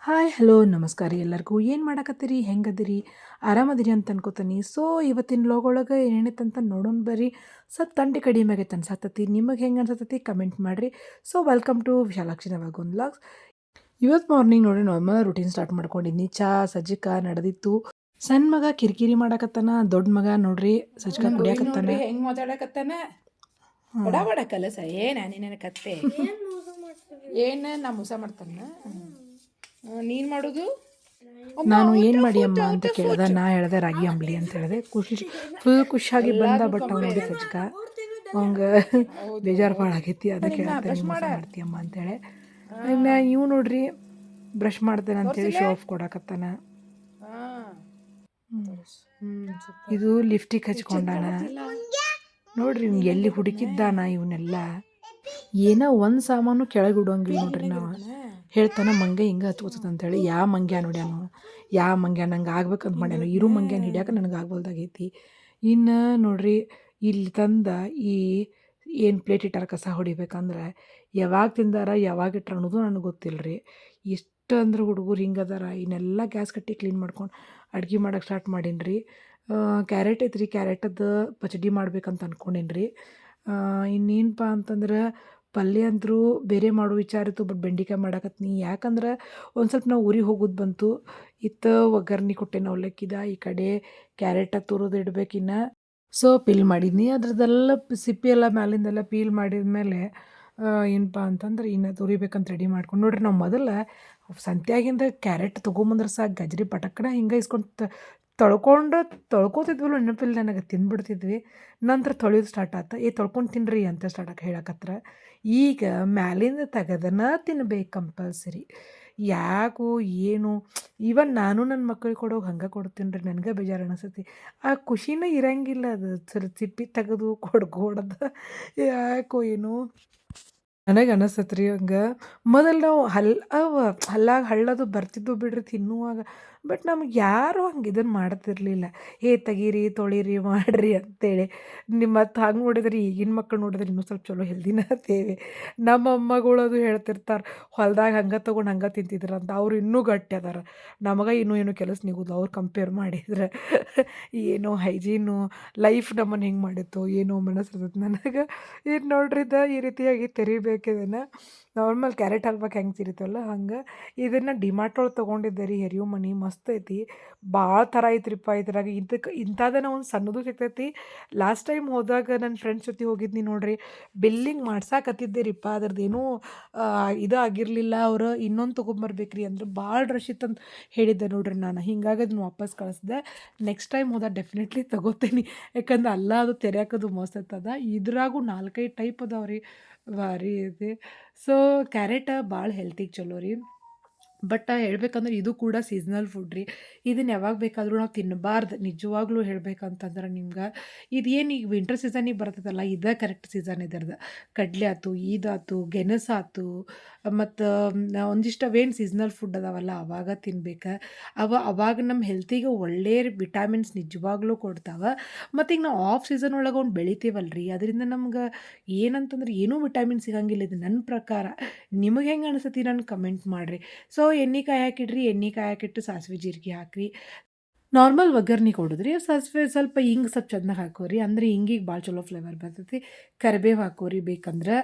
Hi hello ನಮಸ್ಕಾರ ಎಲ್ಲರಿಗೂ ಏನು ಮಾಡಕತ್ತೀರಿ ಹೆಂಗದಿರಿ ಆರಾಮದಿರಿ ಅಂತ ಅನ್ಕೋತೀನಿ. ಸೊ ಇವತ್ತಿನ ಲೋಗೊಳಗೆ ಏನೇನೈತಂತ ನೋಡೋಣ ಬರ್ರಿ. ಸ್ವಲ್ಪ ತಂಡಿ ಕಡಿಮೆ ಆಗೈತೆ ಅನ್ಸತ್ತತಿ. ನಿಮಗೆ ಹೆಂಗೆ ಅನ್ಸತ್ತತಿ ಕಮೆಂಟ್ ಮಾಡಿರಿ. ಸೊ ವೆಲ್ಕಮ್ ಟು ವಿಶಾಲಾಕ್ಷಿ ನವಾಗೊಂದು ವ್ಲಾಗ್ಸ್. ಇವತ್ತು ಮಾರ್ನಿಂಗ್ ನೋಡಿ ನಾರ್ಮಲ್ ರೂಟೀನ್ ಸ್ಟಾರ್ಟ್ ಮಾಡ್ಕೊಂಡಿದ್ನಿ. ಚಾ ಸಜ್ಜಿಕ ನಡೆದಿತ್ತು. ಸಣ್ಣ ಮಗ ಕಿರಿಕಿರಿ ಮಾಡಕತ್ತಾನ, ದೊಡ್ಡ ಮಗ ನೋಡ್ರಿ ಸಜ್ಜಿಕ ಕುಡಿಯಾಕತ್ತಾನ. ಹೆಂಗ್ ಮಾತಾಡಕತ್ತಾನ ಬಡ ಬಡ ಕಲಸ ಏನ ನಿನ್ನ ಕತ್ತೆ ಏನ ನಾ ಮೋಸ ಮಾಡ್ತಾನ ನೀನ್ ಮಾಡೋದು. ನಾನು ಏನು ಮಾಡಿ ಅಮ್ಮ ಅಂತ ಕೇಳ್ದೆ. ನಾ ಹೇಳ್ದೆ ರಾಗಿ ಅಂಬ್ಲಿ ಅಂತ ಹೇಳಿದೆ. ಫುಲ್ ಖುಷಿಯಾಗಿ ಬಂದ. ಬಟ್ ಅವ್ನು ನೋಡಿ ಸಜ್ಜಿಕ ಅವಂಗೆ ಬೇಜಾರು ಭಾಳ ಆಗೈತಿ. ಅದಕ್ಕೆ ಹೇಳ್ತೇನೆ ಮೋಸ ಮಾಡ್ತೀಯಮ್ಮ ಅಂತೇಳಿ. ಇನ್ನು ಇವು ನೋಡ್ರಿ ಬ್ರಷ್ ಮಾಡ್ತೇನೆ ಅಂತೇಳಿ ಶೋ ಆಫ್ ಕೊಡಕತ್ತಾನ. ಇದು ಲಿಫ್ಟಿಗೆ ಹಚ್ಕೊಂಡಾನ ನೋಡ್ರಿ. ಇವ್ನು ಎಲ್ಲಿ ಹುಡುಕಿದ್ದಾನ ಇವನ್ನೆಲ್ಲ. ಏನೋ ಒಂದು ಸಾಮಾನು ಕೆಳಗೆ ಇಡೋಂಗಿಲ್ಲ ನೋಡ್ರಿ. ನಾವು ಹೇಳ್ತಾನೆ ಮಂಗೆ ಹಿಂಗೆ ಹಚ್ಕೋತದ ಅಂತೇಳಿ. ಯಾವ ಮಂಗ್ಯ ನೋಡ್ಯಾನು, ಯಾವ ಮಂಗ್ಯ ನಂಗೆ ಆಗ್ಬೇಕಂತ ಮಾಡ್ಯಾನು. ಇರು ಮಂಗ್ಯನ ಹಿಡಿಯಾಕ ನನಗೆ ಆಗ್ಬೋದಾಗೈತಿ. ಇನ್ನು ನೋಡ್ರಿ ಇಲ್ಲಿ ತಂದ ಈ ಏನು ಪ್ಲೇಟ್ ಇಟ್ಟಾರ ಕಸ ಹೊಡಿಬೇಕಂದ್ರೆ ಯಾವಾಗ ತಿಂದಾರ ಯಾವಾಗ ಇಟ್ರ ಅನ್ನೋದು ನನಗೆ ಗೊತ್ತಿಲ್ಲ ರೀ. ಎಷ್ಟು ಅಂದ್ರೆ ಹುಡುಗರು ಹಿಂಗೆ ಅದಾರ. ಇನ್ನೆಲ್ಲ ಗ್ಯಾಸ್ ಕಟ್ಟಿ ಕ್ಲೀನ್ ಮಾಡ್ಕೊಂಡು ಅಡ್ಗೆ ಮಾಡೋಕೆ ಸ್ಟಾರ್ಟ್ ಮಾಡೀನಿ ರೀ. ಕ್ಯಾರೆಟ್ ಐತ್ರಿ, ಕ್ಯಾರೆಟದ್ದು ಪಚಡಿ ಮಾಡ್ಬೇಕಂತ ಅಂದ್ಕೊಂಡೀನಿ ರೀ. ಇನ್ನೇನಪ್ಪ ಅಂತಂದ್ರೆ ಪಲ್ಯ ಅಂದರೂ ಬೇರೆ ಮಾಡೋ ವಿಚಾರ ಇತ್ತು. ಬಟ್ ಬೆಂಡೆಕಾಯಿ ಮಾಡಾಕತ್ನಿ. ಯಾಕಂದ್ರೆ ಒಂದು ಸ್ವಲ್ಪ ನಾವು ಊರಿಗೆ ಹೋಗೋದು ಬಂತು. ಇತ್ತು ಒಗ್ಗರ್ಣೆ ಕೊಟ್ಟೆ ಅವಲಕ್ಕಿದ. ಈ ಕಡೆ ಕ್ಯಾರೆಟ ತುರಿದು ಇಡ್ಬೇಕಿನ್ನು. So peel ಮಾಡಿದ್ನಿ. ಅದ್ರದ್ದೆಲ್ಲ ಸಿಪ್ಪೆ ಎಲ್ಲ ಮ್ಯಾಲಿಂದೆಲ್ಲ ಪೀಲ್ ಮಾಡಿದ ಮೇಲೆ ಏನಪ್ಪ ಅಂತಂದ್ರೆ ಇನ್ನು ತುರಿಬೇಕಂತ ರೆಡಿ ಮಾಡ್ಕೊಂಡು ನೋಡ್ರಿ. ನಾವು ಮೊದಲು ಸಂತ್ಯಾಗಿಂದ ಕ್ಯಾರೆಟ್ ತೊಗೊಂಬಂದ್ರೆ ಸಾಕು ಗಜ್ರಿ ಪಟಕ್ಕನ ಹಿಂಗೆ ಇಸ್ಕೊಂಡು ತೊಳ್ಕೊತಿದ್ವಲ್ಲ ನೆನಪಿಲ್ಲ ನನಗೆ. ತಿಂದ್ಬಿಡ್ತಿದ್ವಿ. ನಂತರ ತೊಳೆಯೋದು ಸ್ಟಾರ್ಟ್ ಆಯ್ತು. ತೊಳ್ಕೊಂಡು ತಿನ್ನಿರಿ ಅಂತ ಹೇಳಕತ್ರ. ಈಗ ಮ್ಯಾಲಿಂದ ತೆಗೆದನ ತಿನ್ಬೇಕು ಕಂಪಲ್ಸರಿ. ಯಾಕೋ ಏನು ಈವನ್ ನಾನು ನನ್ನ ಮಕ್ಕಳಿಗೆ ಕೊಡೋಗಿ ಹಂಗೆ ಕೊಡ್ತೀನಿ ರೀ. ನನಗೆ ಬೇಜಾರು ಅನಿಸ್ತೈತಿ. ಆ ಖುಷಿನೇ ಇರಂಗಿಲ್ಲ. ಅದು ಸಿಪ್ಪಿ ತೆಗೆದು ಕೊಡ್ದು ಯಾಕೋ ಏನೋ ನನಗೆ ಅನಿಸ್ತೈತೆ ರೀ ಹಂಗೆ. ಮೊದಲು ನಾವು ಹಲ್ಲಾಗ ಹಳ್ಳದು ಬರ್ತಿದ್ದು ಬಿಡ್ರಿ ತಿನ್ನುವಾಗ. ಬಟ್ ನಮ್ಗೆ ಯಾರೂ ಹಂಗೆ ಇದನ್ನು ಮಾಡ್ತಿರ್ಲಿಲ್ಲ. ತೆಗೀರಿ ತೊಳೀರಿ ಮಾಡಿರಿ ಅಂತೇಳಿ. ಮತ್ತು ಹಂಗೆ ನೋಡಿದ್ರೆ ಈಗಿನ ಮಕ್ಕಳು ನೋಡಿದ್ರೆ ಇನ್ನೂ ಸ್ವಲ್ಪ ಚಲೋ ಹೆಲ್ದಿನ ತೇವೆ. ನಮ್ಮ ಅಮ್ಮಗಳು ಅದು ಹೇಳ್ತಿರ್ತಾರೆ, ಹೊಲ್ದಾಗ ಹಂಗೆ ತೊಗೊಂಡು ಹಂಗೆ ತಿಂತಿದ್ರಂತ. ಅವ್ರು ಇನ್ನೂ ಗಟ್ಟಿ ಅದಾರ. ನಮಗೆ ಇನ್ನೂ ಏನೋ ಕೆಲಸ ನಿಗೋದು ಅವ್ರು ಕಂಪೇರ್ ಮಾಡಿದ್ರೆ. ಏನೋ ಹೈಜೀನು ಲೈಫ್ ನಮ್ಮನ್ನು ಹೆಂಗೆ ಮಾಡಿತ್ತು ಏನೋ ಮನಸ್ಸಿರ್ತೈತೆ ನನಗೆ. ಇದು ನೋಡ್ರಿ ಈ ರೀತಿಯಾಗಿ ತೆರಿಬೇಕಿದನ್ನು. ನಾರ್ಮಲ್ ಕ್ಯಾರೆಟ್ ಹಲ್ವಾಕ್ಕೆ ಹೆಂಗೆ ತಿರಿತೀವಲ್ಲ ಹಂಗೆ. ಇದನ್ನು ಡಿಮಾರ್ಟ್ ಒಳಗೆ ತೊಗೊಂಡಿದ್ದೆ ರೀ. ಮನಿ ಮಸ್ತ್ ಐತಿ. ಭಾಳ ಥರ ಐತ್ರಿಪ್ಪ ಇದ್ರಾಗ. ಇಂಥದನ್ನ ಒಂದು ಸಣ್ಣದು ಸಿಗ್ತೈತಿ. ಲಾಸ್ಟ್ ಟೈಮ್ ಹೋದಾಗ ನನ್ನ ಫ್ರೆಂಡ್ಸ್ ಜೊತೆ ಹೋಗಿದ್ನಿ ನೋಡ್ರಿ. ಬಿಲ್ಲಿಂಗ್ ಮಾಡ್ಸಾಕತ್ತಿದ್ದೆ ರೀಪ್ಪ. ಅದ್ರದ್ದೇನೂ ಇದು ಆಗಿರಲಿಲ್ಲ. ಅವರು ಇನ್ನೊಂದು ತೊಗೊಂಬರ್ಬೇಕ್ರಿ ಅಂದ್ರೆ ಭಾಳ ರಶ್ ಇತ್ತಂತ ಹೇಳಿದ್ದೆ ನೋಡ್ರಿ ನಾನು. ಹಿಂಗಾಗಿ ಅದನ್ನ ವಾಪಸ್ ಕಳಿಸ್ದೆ. ನೆಕ್ಸ್ಟ್ ಟೈಮ್ ಹೋದಾಗ ಡೆಫಿನೆಟ್ಲಿ ತೊಗೋತೀನಿ. ಯಾಕಂದ್ರೆ ಅಲ್ಲ ಅದು ತೆರ್ಯಾಕದು ಮಸ್ತ್ ಇರ್ತದ. ಇದ್ರಾಗೂ 4-5 ಟೈಪ್ ಅದಾವೆ ರೀ. ಭಾರಿ ಐತಿ. ಸೊ ಕ್ಯಾರೆಟ್ ಭಾಳ ಹೆಲ್ತಿಗೆ ಚಲೋ ರೀ. ಬಟ್ ಹೇಳ್ಬೇಕಂದ್ರೆ ಇದು ಕೂಡ ಸೀಸ್ನಲ್ ಫುಡ್ ರೀ. ಇದನ್ನು ಯಾವಾಗ ಬೇಕಾದರೂ ನಾವು ತಿನ್ನಬಾರ್ದು. ನಿಜವಾಗ್ಲೂ ಹೇಳ್ಬೇಕಂತಂದ್ರೆ ನಿಮ್ಗೆ ಇದೇನು ಈಗ ವಿಂಟರ್ ಸೀಸನಿಗೆ ಬರ್ತದಲ್ಲ ಇದೇ ಕರೆಕ್ಟ್ ಸೀಸನ್ ಇದರದು. ಕಡಲೆ ಆಯ್ತು, ಈದಾಯ್ತು, ಗೆಣಸಾಯ್ತು, ಮತ್ತು ಒಂದಿಷ್ಟು ಅವೇನು ಸೀಸ್ನಲ್ ಫುಡ್ ಅದಾವಲ್ಲ ಅವಾಗ ತಿನ್ಬೇಕು. ಅವಾಗ ನಮ್ಮ ಹೆಲ್ತಿಗೆ ಒಳ್ಳೆಯ ವಿಟಾಮಿನ್ಸ್ ನಿಜವಾಗ್ಲೂ ಕೊಡ್ತಾವೆ. ಮತ್ತು ಈಗ ನಾವು ಆಫ್ ಸೀಸನ್ ಒಳಗೆ ಅವ್ನು ಬೆಳಿತೀವಲ್ಲ ರೀ, ಅದರಿಂದ ನಮ್ಗೆ ಏನಂತಂದ್ರೆ ಏನೂ ವಿಟಾಮಿನ್ ಸಿಗಂಗಿಲ್ಲ. ಇದು ನನ್ನ ಪ್ರಕಾರ. ನಿಮಗೆ ಹೆಂಗೆ ಅನಿಸ್ತತಿ ನನಗೆ ಕಮೆಂಟ್ ಮಾಡಿರಿ. ಸೊ ಎಣ್ಣೆ ಕಾಯಾಕಿಡ್ರಿ. ಎಣ್ಣೆ ಕಾಯಾಕಿಟ್ಟು ಸಾಸಿವೆ ಜೀರಿಗೆ ಹಾಕಿರಿ. ನಾರ್ಮಲ್ ಒಗ್ಗರ್ಣೆ ಕೊಡೋದ್ರಿ. ಸಾಸಿವೆ ಸ್ವಲ್ಪ ಹಿಂಗೆ ಸ್ವಲ್ಪ ಚೆನ್ನಾಗಿ ಹಾಕೋರಿ. ಅಂದ್ರೆ ಹಿಂಗಿಗೆ ಭಾಳ ಚಲೋ ಫ್ಲೇವರ್ ಬರ್ತೈತಿ. ಕರಿಬೇವು ಹಾಕೋರಿ ಬೇಕಂದ್ರೆ.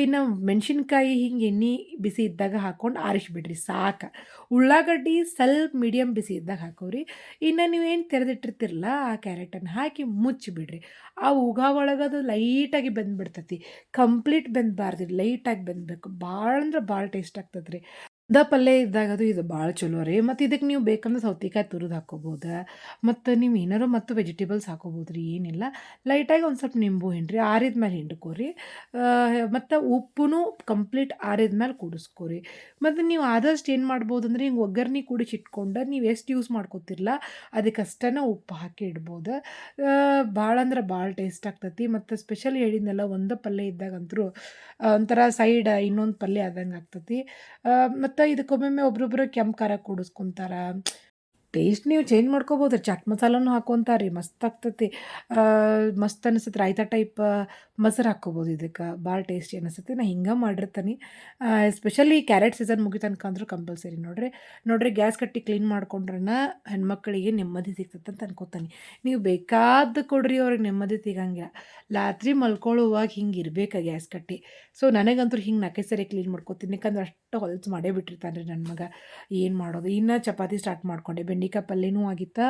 ಇನ್ನು ಮೆಣಸಿನ್ಕಾಯಿ ಹಿಂಗೆ ಎಣ್ಣೆ ಬಿಸಿ ಇದ್ದಾಗ ಹಾಕ್ಕೊಂಡು ಆರಿಸ್ಬಿಡ್ರಿ ಸಾಕು. ಉಳ್ಳಾಗಡ್ಡಿ ಸ್ವಲ್ಪ ಮೀಡಿಯಮ್ ಬಿಸಿ ಇದ್ದಾಗ ಹಾಕೋರಿ. ಇನ್ನು ನೀವೇನು ತೆರೆದಿಟ್ಟಿರ್ತಿರಲ್ಲ ಆ ಕ್ಯಾರೆಟನ್ನು ಹಾಕಿ ಮುಚ್ಚಿಬಿಡ್ರಿ. ಆ ಉಗಾ ಒಳಗೆ ಅದು ಲೈಟಾಗಿ ಬೆಂದ್ಬಿಡ್ತೈತಿ. ಕಂಪ್ಲೀಟ್ ಬೆಂದಬಾರ್ದು, ಲೈಟಾಗಿ ಬೆಂದಬೇಕು. ಭಾಳ ಅಂದ್ರೆ ಭಾಳ ಟೇಸ್ಟ್ ಆಗ್ತದೆ ರೀ. ಪಲ್ಯ ಇದ್ದಾಗ ಅದು ಇದು ಭಾಳ ಚಲೋ ರೀ. ಮತ್ತು ಇದಕ್ಕೆ ನೀವು ಬೇಕಂದ್ರೆ ಸೌತೆಕಾಯಿ ತುರಿದು ಹಾಕ್ಕೋಬೋದು. ಮತ್ತು ನೀವು ಏನಾರು ಮತ್ತು ವೆಜಿಟೇಬಲ್ಸ್ ಹಾಕ್ಕೋಬೋದು ರೀ. ಏನಿಲ್ಲ, ಲೈಟಾಗಿ ಒಂದು ಸ್ವಲ್ಪ ನಿಂಬು ಹಿಂಡ್ರಿ. ಆರಿದ ಮೇಲೆ ಹಿಂಡ್ಕೊರಿ. ಮತ್ತು ಉಪ್ಪು ಕಂಪ್ಲೀಟ್ ಆರಿದ ಮೇಲೆ ಕೂಡಿಸ್ಕೊರಿ. ಮತ್ತು ನೀವು ಆದಷ್ಟು ಏನು ಮಾಡ್ಬೋದು ಅಂದರೆ ಹಿಂಗೆ ಒಗ್ಗರ್ಣೆ ಕೂಡಿಸಿಟ್ಕೊಂಡು ನೀವು ಎಷ್ಟು ಯೂಸ್ ಮಾಡ್ಕೊತಿರಲ್ಲ ಅದಕ್ಕಷ್ಟೇ ಉಪ್ಪು ಹಾಕಿ ಇಡ್ಬೋದು. ಭಾಳ ಅಂದ್ರೆ ಭಾಳ ಟೇಸ್ಟ್ ಆಗ್ತೈತಿ. ಮತ್ತು ಸ್ಪೆಷಲಿ ಹೇಳಿದ್ನಲ್ಲ ಒಂದು ಪಲ್ಯ ಇದ್ದಾಗಂತೂ ಒಂಥರ ಸೈಡ್ ಇನ್ನೊಂದು ಪಲ್ಯ ಆದಂಗೆ ಆಗ್ತೈತಿ. ಮತ್ತು ಇದಕ್ಕೊಮ್ಮೊಮ್ಮೆ ಒಬ್ಬರೊಬ್ಬರು ಕೆಂಪು ಖಾರ ಕೂಡಿಸ್ಕೊಂತಾರೆ. ಟೇಸ್ಟ್ ನೀವು ಚೇಂಜ್ ಮಾಡ್ಕೋಬೋದು ರೀ. ಚಾಟ್ ಮಸಾಲನೂ ಹಾಕ್ಕೊಂತಾರೆ ರೀ, ಮಸ್ತ್ ಆಗ್ತೈತಿ. ಮಸ್ತ್ ಅನಿಸ್ತೈತಿ. ರಾಯ್ತಾ ಟೈಪ್ ಮೊಸರು ಹಾಕ್ಕೋಬೋದು ಇದಕ್ಕೆ, ಭಾಳ ಟೇಸ್ಟಿ ಅನಿಸ್ತೈತಿ. ನಾ ಹಿಂಗೆ ಮಾಡಿರ್ತೀನಿ. ಎಸ್ಪೆಷಲಿ ಕ್ಯಾರೆಟ್ ಸೀಸನ್ ಮುಗಿತನಕ ಅಂದ್ರೂ ಕಂಪಲ್ಸರಿ ನೋಡ್ರಿ ಗ್ಯಾಸ್ ಕಟ್ಟಿ ಕ್ಲೀನ್ ಮಾಡ್ಕೊಂಡ್ರನ ಹೆಣ್ಮಕ್ಳಿಗೆ ನೆಮ್ಮದಿ ಸಿಗ್ತೈತೆ ಅಂತ ಅನ್ಕೋತಾನೆ. ನೀವು ಬೇಕಾದ ಕೊಡ್ರಿ, ಅವ್ರಿಗೆ ನೆಮ್ಮದಿ ಸಿಗಂಗಿಲ್ಲ. ರಾತ್ರಿ ಮಲ್ಕೊಳ್ಳುವಾಗ ಹಿಂಗೆ ಇರ್ಬೇಕು ಗ್ಯಾಸ್ ಕಟ್ಟಿ. ಸೊ ನನಗಂತೂ ಹಿಂಗೆ 4 ಸರಿ ಕ್ಲೀನ್ ಮಾಡ್ಕೊತೀನಿ, ಯಾಕಂದ್ರೆ ಅಷ್ಟು ಹೊಲ್ಸು ಮಾಡೇ ಬಿಟ್ಟಿರ್ತಾನೆ ರೀ ನನ್ನ ಮಗ. ಏನು ಮಾಡೋದು, ಇನ್ನು ಚಪಾತಿ ಸ್ಟಾರ್ಟ್ ಮಾಡ್ಕೊಂಡೆ. ಬೆಂಡೆಕಾಯಿ ಪಲ್ಯನೂ ಆಗಿತ್ತು.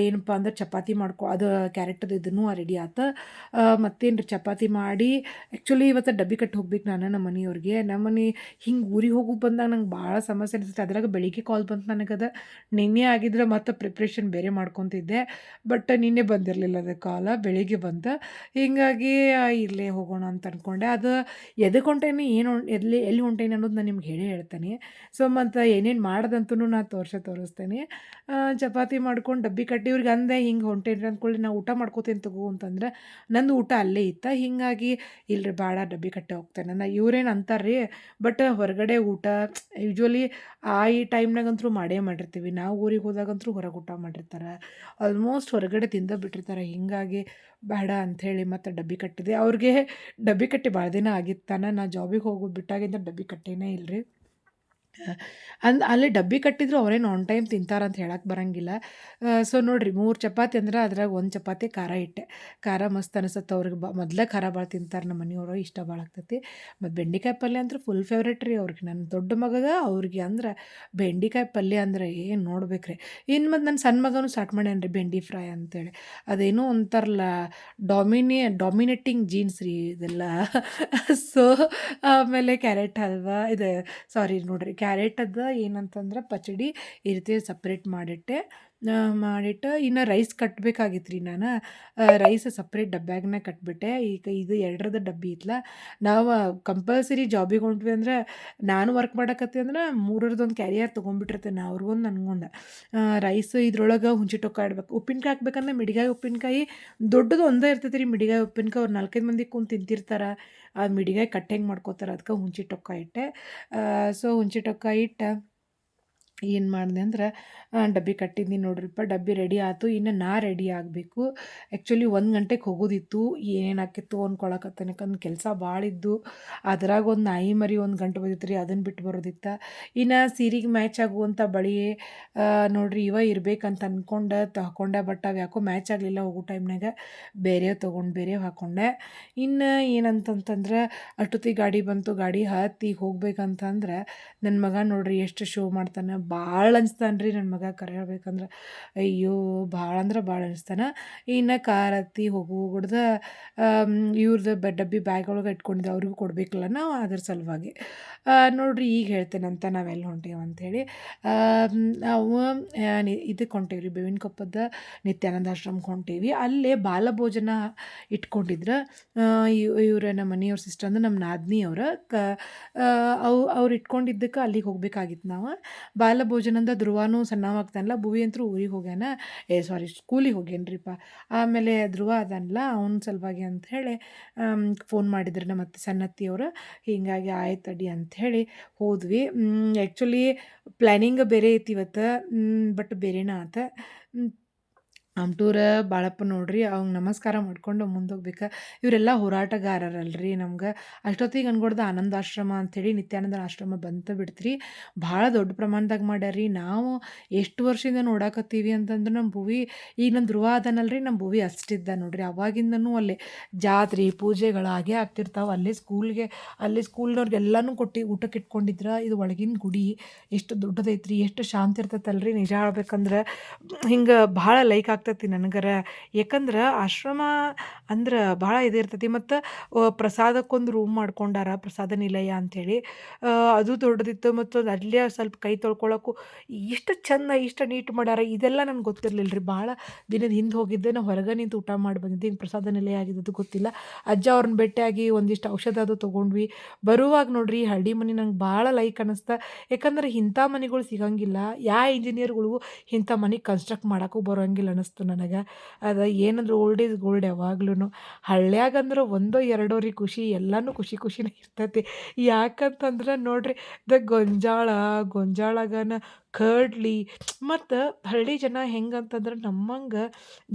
ಏನಪ್ಪ ಅಂದ್ರೆ ಚಪಾತಿ ಅದು ಕ್ಯಾರೆಟದು ಇದನ್ನು ರೆಡಿ ಆತು. ಮತ್ತೇನು ರೀ ಚಪಾತಿ ಮಾಡಿ ಆ್ಯಕ್ಚುಲಿ ಇವತ್ತು ಡಬ್ಬಿ ಕಟ್ಟಿ ಹೋಗ್ಬೇಕು ನಾನು ನಮ್ಮ ಮನೆಯವ್ರಿಗೆ. ನಮ್ಮ ಮನೆ ಹಿಂಗೆ ಊರಿಗೆ ಹೋಗೋಕೆ ಬಂದಾಗ ನಂಗೆ ಭಾಳ ಸಮಸ್ಯೆ ಅನಿಸುತ್ತೆ. ಅದ್ರಾಗ ಬೆಳಿಗ್ಗೆ ಕಾಲ್ ಬಂತು ನನಗದು. ನಿನ್ನೆ ಆಗಿದ್ರೆ ಮತ್ತೆ ಪ್ರಿಪ್ರೇಷನ್ ಬೇರೆ ಮಾಡ್ಕೊತಿದ್ದೆ, ಬಟ್ ನಿನ್ನೆ ಬಂದಿರಲಿಲ್ಲ ಅದು ಕಾಲ, ಬೆಳಿಗ್ಗೆ ಬಂತು. ಹೀಗಾಗಿ ಇಲ್ಲೇ ಹೋಗೋಣ ಅಂತ ಅಂದ್ಕೊಂಡೆ. ಅದು ಎದಕ್ಕೆ ಹೊಂಟೇನಿ, ಏನು ಎಲ್ಲಿ ಹೊಂಟೇನಿ ಅನ್ನೋದು ನಾನು ನಿಮ್ಗೆ ಹೇಳ್ತೇನೆ. ಸೊ ಮತ್ತು ಏನೇನು ಮಾಡ್ದಂತೂ ನಾನು ತೋರಿಸ್ತೇನೆ. ಚಪಾತಿ ಮಾಡ್ಕೊಂಡು ಡಬ್ಬಿ ಕಟ್ಟಿ ಇವ್ರಿಗೆ ಅಂದೆ, ಹಿಂಗೆ ಹೊಂಟೇನ್ರಿ ಅಂದ್ಕೊಳ್ಳಿ, ನಾ ಊಟ ಮಾಡ್ಕೋತೀನಿ ತಗೋ ಅಂತಂದ್ರೆ ನಂದು ಊಟ ಅಲ್ಲೇ ಇತ್ತು. ಹೀಗಾಗಿ ಇಲ್ಲರಿ ಬೇಡ ಡಬ್ಬಿ ಕಟ್ಟೆ ಹೋಗ್ತೇನೆ ನಾ. ಇವ್ರೇನು ಅಂತಾರೆ ರೀ, ಬಟ್ ಹೊರಗಡೆ ಊಟ ಯೂಶ್ವಲಿ ಈ ಟೈಮ್ನಾಗಂತೂ ಮಾಡೇ ಮಾಡಿರ್ತೀವಿ ನಾವು. ಊರಿಗೆ ಹೋದಾಗಂತೂ ಹೊರಗೆ ಊಟ ಮಾಡಿರ್ತಾರೆ, ಆಲ್ಮೋಸ್ಟ್ ಹೊರಗಡೆ ತಿಂದ ಬಿಟ್ಟಿರ್ತಾರೆ. ಹೀಗಾಗಿ ಬೇಡ ಅಂಥೇಳಿ ಮತ್ತು ಡಬ್ಬಿ ಕಟ್ಟಿದೆ. ಅವ್ರಿಗೆ ಡಬ್ಬಿ ಕಟ್ಟಿ ಭಾಳ ದಿನ ಆಗಿತ್ತಾನ. ನಾ ಜಾಬಿಗೆ ಹೋಗೋದು ಬಿಟ್ಟಾಗಿಂದ ಡಬ್ಬಿ ಕಟ್ಟೇನೇ ಇಲ್ಲರಿ. ಅಲ್ಲಿ ಡಬ್ಬಿ ಕಟ್ಟಿದ್ರು ಅವರೇನು ಆನ್ ಟೈಮ್ ತಿಂತಾರಂತ ಹೇಳಕ್ಕೆ ಬರಂಗಿಲ್ಲ. ಸೊ ನೋಡಿರಿ 3 ಚಪಾತಿ ಅಂದ್ರೆ ಅದ್ರಾಗ 1 ಚಪಾತಿ ಖಾರ ಇಟ್ಟೆ. ಖಾರ ಮಸ್ತ್ ಅನಿಸುತ್ತೆ ಅವ್ರಿಗೆ. ಮೊದಲೇ ಖಾರ ಭಾಳ ತಿಂತಾರೆ ನಮ್ಮ ಮನೆಯವರು, ಇಷ್ಟ ಭಾಳ ಆಗ್ತೈತಿ. ಮತ್ತು ಬೆಂಡೆಕಾಯಿ ಪಲ್ಯ ಅಂದ್ರೆ ಫುಲ್ ಫೇವ್ರೇಟ್ ರೀ ಅವ್ರಿಗೆ. ನನ್ನ ದೊಡ್ಡ ಮಗಗೆ ಅವ್ರಿಗೆ ಅಂದ್ರೆ ಬೆಂಡೆಕಾಯಿ ಪಲ್ಯ ಅಂದ್ರೆ ಏನು ನೋಡ್ಬೇಕ್ರಿ. ಇನ್ನು ಮತ್ತು ನನ್ನ ಸಣ್ಣ ಮಗನೂ ಸ್ಟಾರ್ಟ್ ಮಾಡ್ಯಾನ ರೀ ಬೆಂಡಿ ಫ್ರೈ ಅಂತೇಳಿ. ಅದೇನೋ ಅಂತಾರಲ್ಲ, ಡಾಮಿನೇಟಿಂಗ್ ಜೀನ್ಸ್ ರೀ ಇದೆಲ್ಲ. ಸೊ ಆಮೇಲೆ ಕ್ಯಾರೆಟ್ ಹಲ್ವಾ ಇದು, ಸಾರಿ ನೋಡಿರಿ ಕ್ಯಾರೆಟದ್ದು ಏನಂತಂದ್ರೆ ಪಚಡಿ ಈ ರೀತಿ ಸಪ್ರೇಟ್ ಮಾಡಿಟ್ಟು ಇನ್ನು ರೈಸ್ ಕಟ್ಟಬೇಕಾಗಿತ್ತು ರೀ ನಾನು. ರೈಸ್ ಸಪ್ರೇಟ್ ಡಬ್ಬ್ಯಾಗನ್ನ ಕಟ್ಬಿಟ್ಟೆ. ಈಗ ಇದು 2ರದ ಡಬ್ಬಿ ಇತ್ತಲ್ಲ, ನಾವು ಕಂಪಲ್ಸರಿ ಜಾಬಿಗೆ ಹೊಂಟ್ವಿ ಅಂದ್ರೆ, ನಾನು ವರ್ಕ್ ಮಾಡಕತ್ತಿ ಅಂದ್ರೆ 3ರದ್ದು ಕ್ಯಾರಿಯರ್ ತೊಗೊಂಡ್ಬಿಟ್ಟಿರ್ತೇನೆ, ಅವ್ರಿಗೊಂದು ನನಗೊಂದು. ರೈಸ್ ಇದ್ರೊಳಗೆ ಹುಂಚಿಟೊಕ್ಕ ಇಡ್ಬೇಕು. ಉಪ್ಪಿನಕಾಯಿ ಹಾಕ್ಬೇಕಂದ್ರೆ ಮಿಡಿಗಾಯಿ ಉಪ್ಪಿನಕಾಯಿ ದೊಡ್ಡದು ಒಂದೇ ಇರ್ತೈತೆ ರೀ. ಮಿಡಿಗಾಯಿ ಉಪ್ಪಿನಕಾಯಿ ಅವ್ರು 4-5 ಮಂದಿ ಕುಂತು ತಿಂತಿರ್ತಾರೆ. ಆ ಮಿಡಿಗಾಯಿ ಕಟ್ ಹೆಂಗೆ ಮಾಡ್ಕೋತಾರೆ, ಅದಕ್ಕೆ ಹುಂಚಿಟೊಕ್ಕ ಇಟ್ಟೆ. ಸೊ ಹುಂಚಿಟೊಕ್ಕ ಇಟ್ಟು ಏನು ಮಾಡಿದೆ ಅಂದ್ರೆ ಡಬ್ಬಿ ಕಟ್ಟಿದ್ದೀನಿ ನೋಡ್ರಿಪ್ಪ. ಡಬ್ಬಿ ರೆಡಿ ಆಯ್ತು. ಇನ್ನು ನಾ ರೆಡಿ ಆಗಬೇಕು. ಆ್ಯಕ್ಚುಲಿ 1 ಗಂಟೆಗೆ ಹೋಗೋದಿತ್ತು. ಏನೇನು ಆಕಿತ್ತು ಅಂದ್ಕೊಳಕತ್ತೇನೆ, ಯಾಕಂದ್ರೆ ಕೆಲಸ ಭಾಳ ಇದ್ದು. ಅದ್ರಾಗ ಒಂದು ನಾಯಿ ಮರಿ 1 ಗಂಟೆ ಬಂದಿತ್ತು ರೀ, ಅದನ್ನು ಬಿಟ್ಟು ಬರೋದಿತ್ತು. ಇನ್ನು ಸೀರೆಗೆ ಮ್ಯಾಚ್ ಆಗುವಂಥ ಬಳೆ ನೋಡಿರಿ ಇವ ಇರ್ಬೇಕಂತ ಅಂದ್ಕೊಂಡು ತಗೊಂಡೆ. ಬಟ್ ಅವು ಯಾಕೋ ಮ್ಯಾಚ್ ಆಗಲಿಲ್ಲ. ಹೋಗೋ ಟೈಮ್ನಾಗ ಬೇರೆ ತೊಗೊಂಡು ಬೇರೆ ಹಾಕ್ಕೊಂಡೆ. ಇನ್ನು ಏನಂತಂತಂದ್ರೆ ಅಷ್ಟೊತ್ತಿಗೆ ಗಾಡಿ ಬಂತು. ಗಾಡಿ ಹತ್ತಿ ಹೋಗ್ಬೇಕಂತಂದ್ರೆ ನನ್ನ ಮಗ ನೋಡಿರಿ ಎಷ್ಟು ಶೋ ಮಾಡ್ತಾನೆ. ಭಾಳ ಅನಿಸ್ತಾನೆ ರೀ ನನ್ನ ಮಗ, ಕರೆ ಹೇಳ್ಬೇಕಂದ್ರೆ. ಅಯ್ಯೋ ಭಾಳ ಅಂದ್ರೆ ಭಾಳ ಅನಿಸ್ತಾನೆ. ಇನ್ನು ಕಾರ್ ಹತ್ತಿ ಹೋಗುಡ್ದು ಇವ್ರದ್ದು ಡಬ್ಬಿ ಬ್ಯಾಗ್ ಒಳಗೆ ಇಟ್ಕೊಂಡಿದ್ದೆ, ಅವ್ರಿಗೂ ಕೊಡಬೇಕಲ್ಲ ನಾವು, ಅದ್ರ ಸಲುವಾಗಿ ನೋಡಿರಿ ಈಗ ಹೇಳ್ತೇನಂತ ನಾವೆಲ್ಲಿ ಹೊಂಟೇವೆ ಅಂಥೇಳಿ. ನಾವು ಇದಕ್ಕೆ ಹೊಂಟೇವಿ ರೀ, ಬೇವಿನ ಕೊಪ್ಪದ ನಿತ್ಯಾನಂದ ಆಶ್ರಮಕ್ಕೆ ಹೊಂಟೇವಿ. ಅಲ್ಲೇ ಬಾಲಭೋಜನ ಇಟ್ಕೊಂಡಿದ್ರು. ಇವ್ರ ನಮ್ಮ ಮನೆಯವ್ರ ಸಿಸ್ಟರ್ ಅಂದ್ರೆ ನಮ್ಮ ನಾದಿನಿ ಅವ್ರು ಅವ್ರು ಇಟ್ಕೊಂಡಿದ್ದಕ್ಕೆ ಅಲ್ಲಿಗೆ ಹೋಗ್ಬೇಕಾಗಿತ್ತು ನಾವು. ಬಾಲಭೋಜನಂದ ಧ್ರುವನೂ ಸಣ್ಣವಾಗ್ತಾನಲ್ಲ, ಭುವಿ ಅಂತೂ ಊರಿಗೆ ಹೋಗ್ಯಾನ, ಸ್ಕೂಲಿಗೆ ಹೋಗ್ಯಾನ್ರಿಪ್ಪ. ಆಮೇಲೆ ಧ್ರುವ ಅದನ್ನಲ್ಲ ಅವ್ನ ಸಲುವಾಗಿ ಅಂಥೇಳಿ ಫೋನ್ ಮಾಡಿದ್ರು ನಮ್ಮ ಅತ್ತೆ ಸಣ್ಣತ್ತಿಯವರು. ಹೀಗಾಗಿ ಆಯ್ತು ಅಡಿ ಅಂಥೇಳಿ ಹೋದ್ವಿ. ಆ್ಯಕ್ಚುಲಿ ಪ್ಲ್ಯಾನಿಂಗ್ ಬೇರೆ ಐತಿ ಇವತ್ತು, ಬಟ್ ಬೇರೆನೇ ಆತ. ಅಮ್ಟೂರ ಬಾಳಪ್ಪ ನೋಡ್ರಿ, ಅವಂಗೆ ನಮಸ್ಕಾರ ಮಾಡ್ಕೊಂಡು ಮುಂದೆ ಹೋಗ್ಬೇಕು. ಇವರೆಲ್ಲ ಹೋರಾಟಗಾರರಲ್ರಿ. ನಮ್ಗೆ ಅಷ್ಟೊತ್ತಿಗೆ ಅನ್ಕೊಡ್ದು ಆನಂದಾಶ್ರಮ ಅಂಥೇಳಿ ನಿತ್ಯಾನಂದ ಆಶ್ರಮ ಬಂತ ಬಿಡ್ತ್ರಿ. ಭಾಳ ದೊಡ್ಡ ಪ್ರಮಾಣದಾಗ ಮಾಡ್ಯಾರ್ರಿ. ನಾವು ಎಷ್ಟು ವರ್ಷದಿಂದ ನೋಡಾಕತ್ತೀವಿ ಅಂತಂದ್ರೆ ನಮ್ಮ ಭುವಿ, ಈಗ ನನ್ನ ಧ್ರುವ ಅದನಲ್ರಿ, ನಮ್ಮ ಭುವಿ ಅಷ್ಟಿದ್ದ ನೋಡ್ರಿ. ಅವಾಗಿಂದನೂ ಅಲ್ಲೇ ಜಾತ್ರೆ ಪೂಜೆಗಳು ಆಗೇ ಆಗ್ತಿರ್ತಾವೆ. ಅಲ್ಲಿ ಸ್ಕೂಲ್ನವ್ರಿಗೆಲ್ಲನೂ ಊಟಕ್ಕೆ ಇಟ್ಕೊಂಡಿದ್ರು. ಇದು ಒಳಗಿನ ಗುಡಿ ಎಷ್ಟು ದೊಡ್ಡದೈತ್ರಿ, ಎಷ್ಟು ಶಾಂತಿ ಇರ್ತೈತಲ್ರಿ. ನಿಜ ಹೇಳ್ಬೇಕಂದ್ರೆ ಹಿಂಗೆ ಭಾಳ ಲೈಕ್ ಆಗ್ತೈತಿ ನನಗರ. ಯಾಕಂದ್ರೆ ಆಶ್ರಮ ಅಂದ್ರೆ ಭಾಳ ಇರ್ತೈತಿ. ಮತ್ತು ಪ್ರಸಾದಕ್ಕೊಂದು ರೂಮ್ ಮಾಡ್ಕೊಂಡಾರ, ಪ್ರಸಾದ ನಿಲಯ ಅಂಥೇಳಿ. ಅದು ದೊಡ್ಡದಿತ್ತು. ಮತ್ತು ಅಲ್ಲೇ ಸ್ವಲ್ಪ ಕೈ ತೊಳ್ಕೊಳಕ್ಕೂ ಎಷ್ಟು ಚಂದ, ಇಷ್ಟು ನೀಟ್ ಮಾಡ್ಯಾರ. ಇದೆಲ್ಲ ನನಗೆ ಗೊತ್ತಿರಲಿಲ್ಲ ರೀ. ಭಾಳ ದಿನದ ಹಿಂದೆ ಹೋಗಿದ್ದೆ, ನಾವು ಹೊರಗೆ ನಿಂತು ಊಟ ಮಾಡಿ ಬಂದಿದ್ದೆ. ಹಿಂಗೆ ಪ್ರಸಾದ ನಿಲಯ ಆಗಿದ್ದು ಗೊತ್ತಿಲ್ಲ. ಅಜ್ಜ ಅವ್ರನ್ನ ಭೇಟಿಯಾಗಿ ಒಂದಿಷ್ಟು ಔಷಧ ಅದು ತೊಗೊಂಡ್ವಿ. ಬರುವಾಗ ನೋಡ್ರಿ ಹಳ್ಳಿ ಮನೆ ನಂಗೆ ಭಾಳ ಲೈಕ್ ಅನ್ನಿಸ್ತಾ. ಯಾಕಂದ್ರೆ ಇಂಥ ಮನೆಗಳು ಸಿಗಂಗಿಲ್ಲ. ಯಾವ ಇಂಜಿನಿಯರ್ಗಳಿಗೂ ಇಂಥ ಮನೆ ಕನ್ಸ್ಟ್ರಕ್ಟ್ ಮಾಡೋಕ್ಕೂ ಬರೋಂಗಿಲ್ಲ ಅನ್ನಿಸ್ತು ನನಗೆ. ಅದು ಏನಂದ್ರೆ ಓಲ್ಡ್ ಈಸ್ ಗೋಲ್ಡ್ ಯಾವಾಗ್ಲೂ. ಹಳ್ಳ್ಯಾಗಂದ್ರೆ 1-2 ರೀ ಖುಷಿ, ಎಲ್ಲನೂ ಖುಷಿನೇ ಇರ್ತೈತಿ. ಯಾಕಂತಂದ್ರೆ ನೋಡ್ರಿ ಗೊಂಜಾಳಗನ ಕರ್ಡ್ಲಿ ಮತ್ತು ಹಳ್ಳಿ ಜನ ಹೆಂಗಂತಂದ್ರೆ ನಮ್ಮಂಗೆ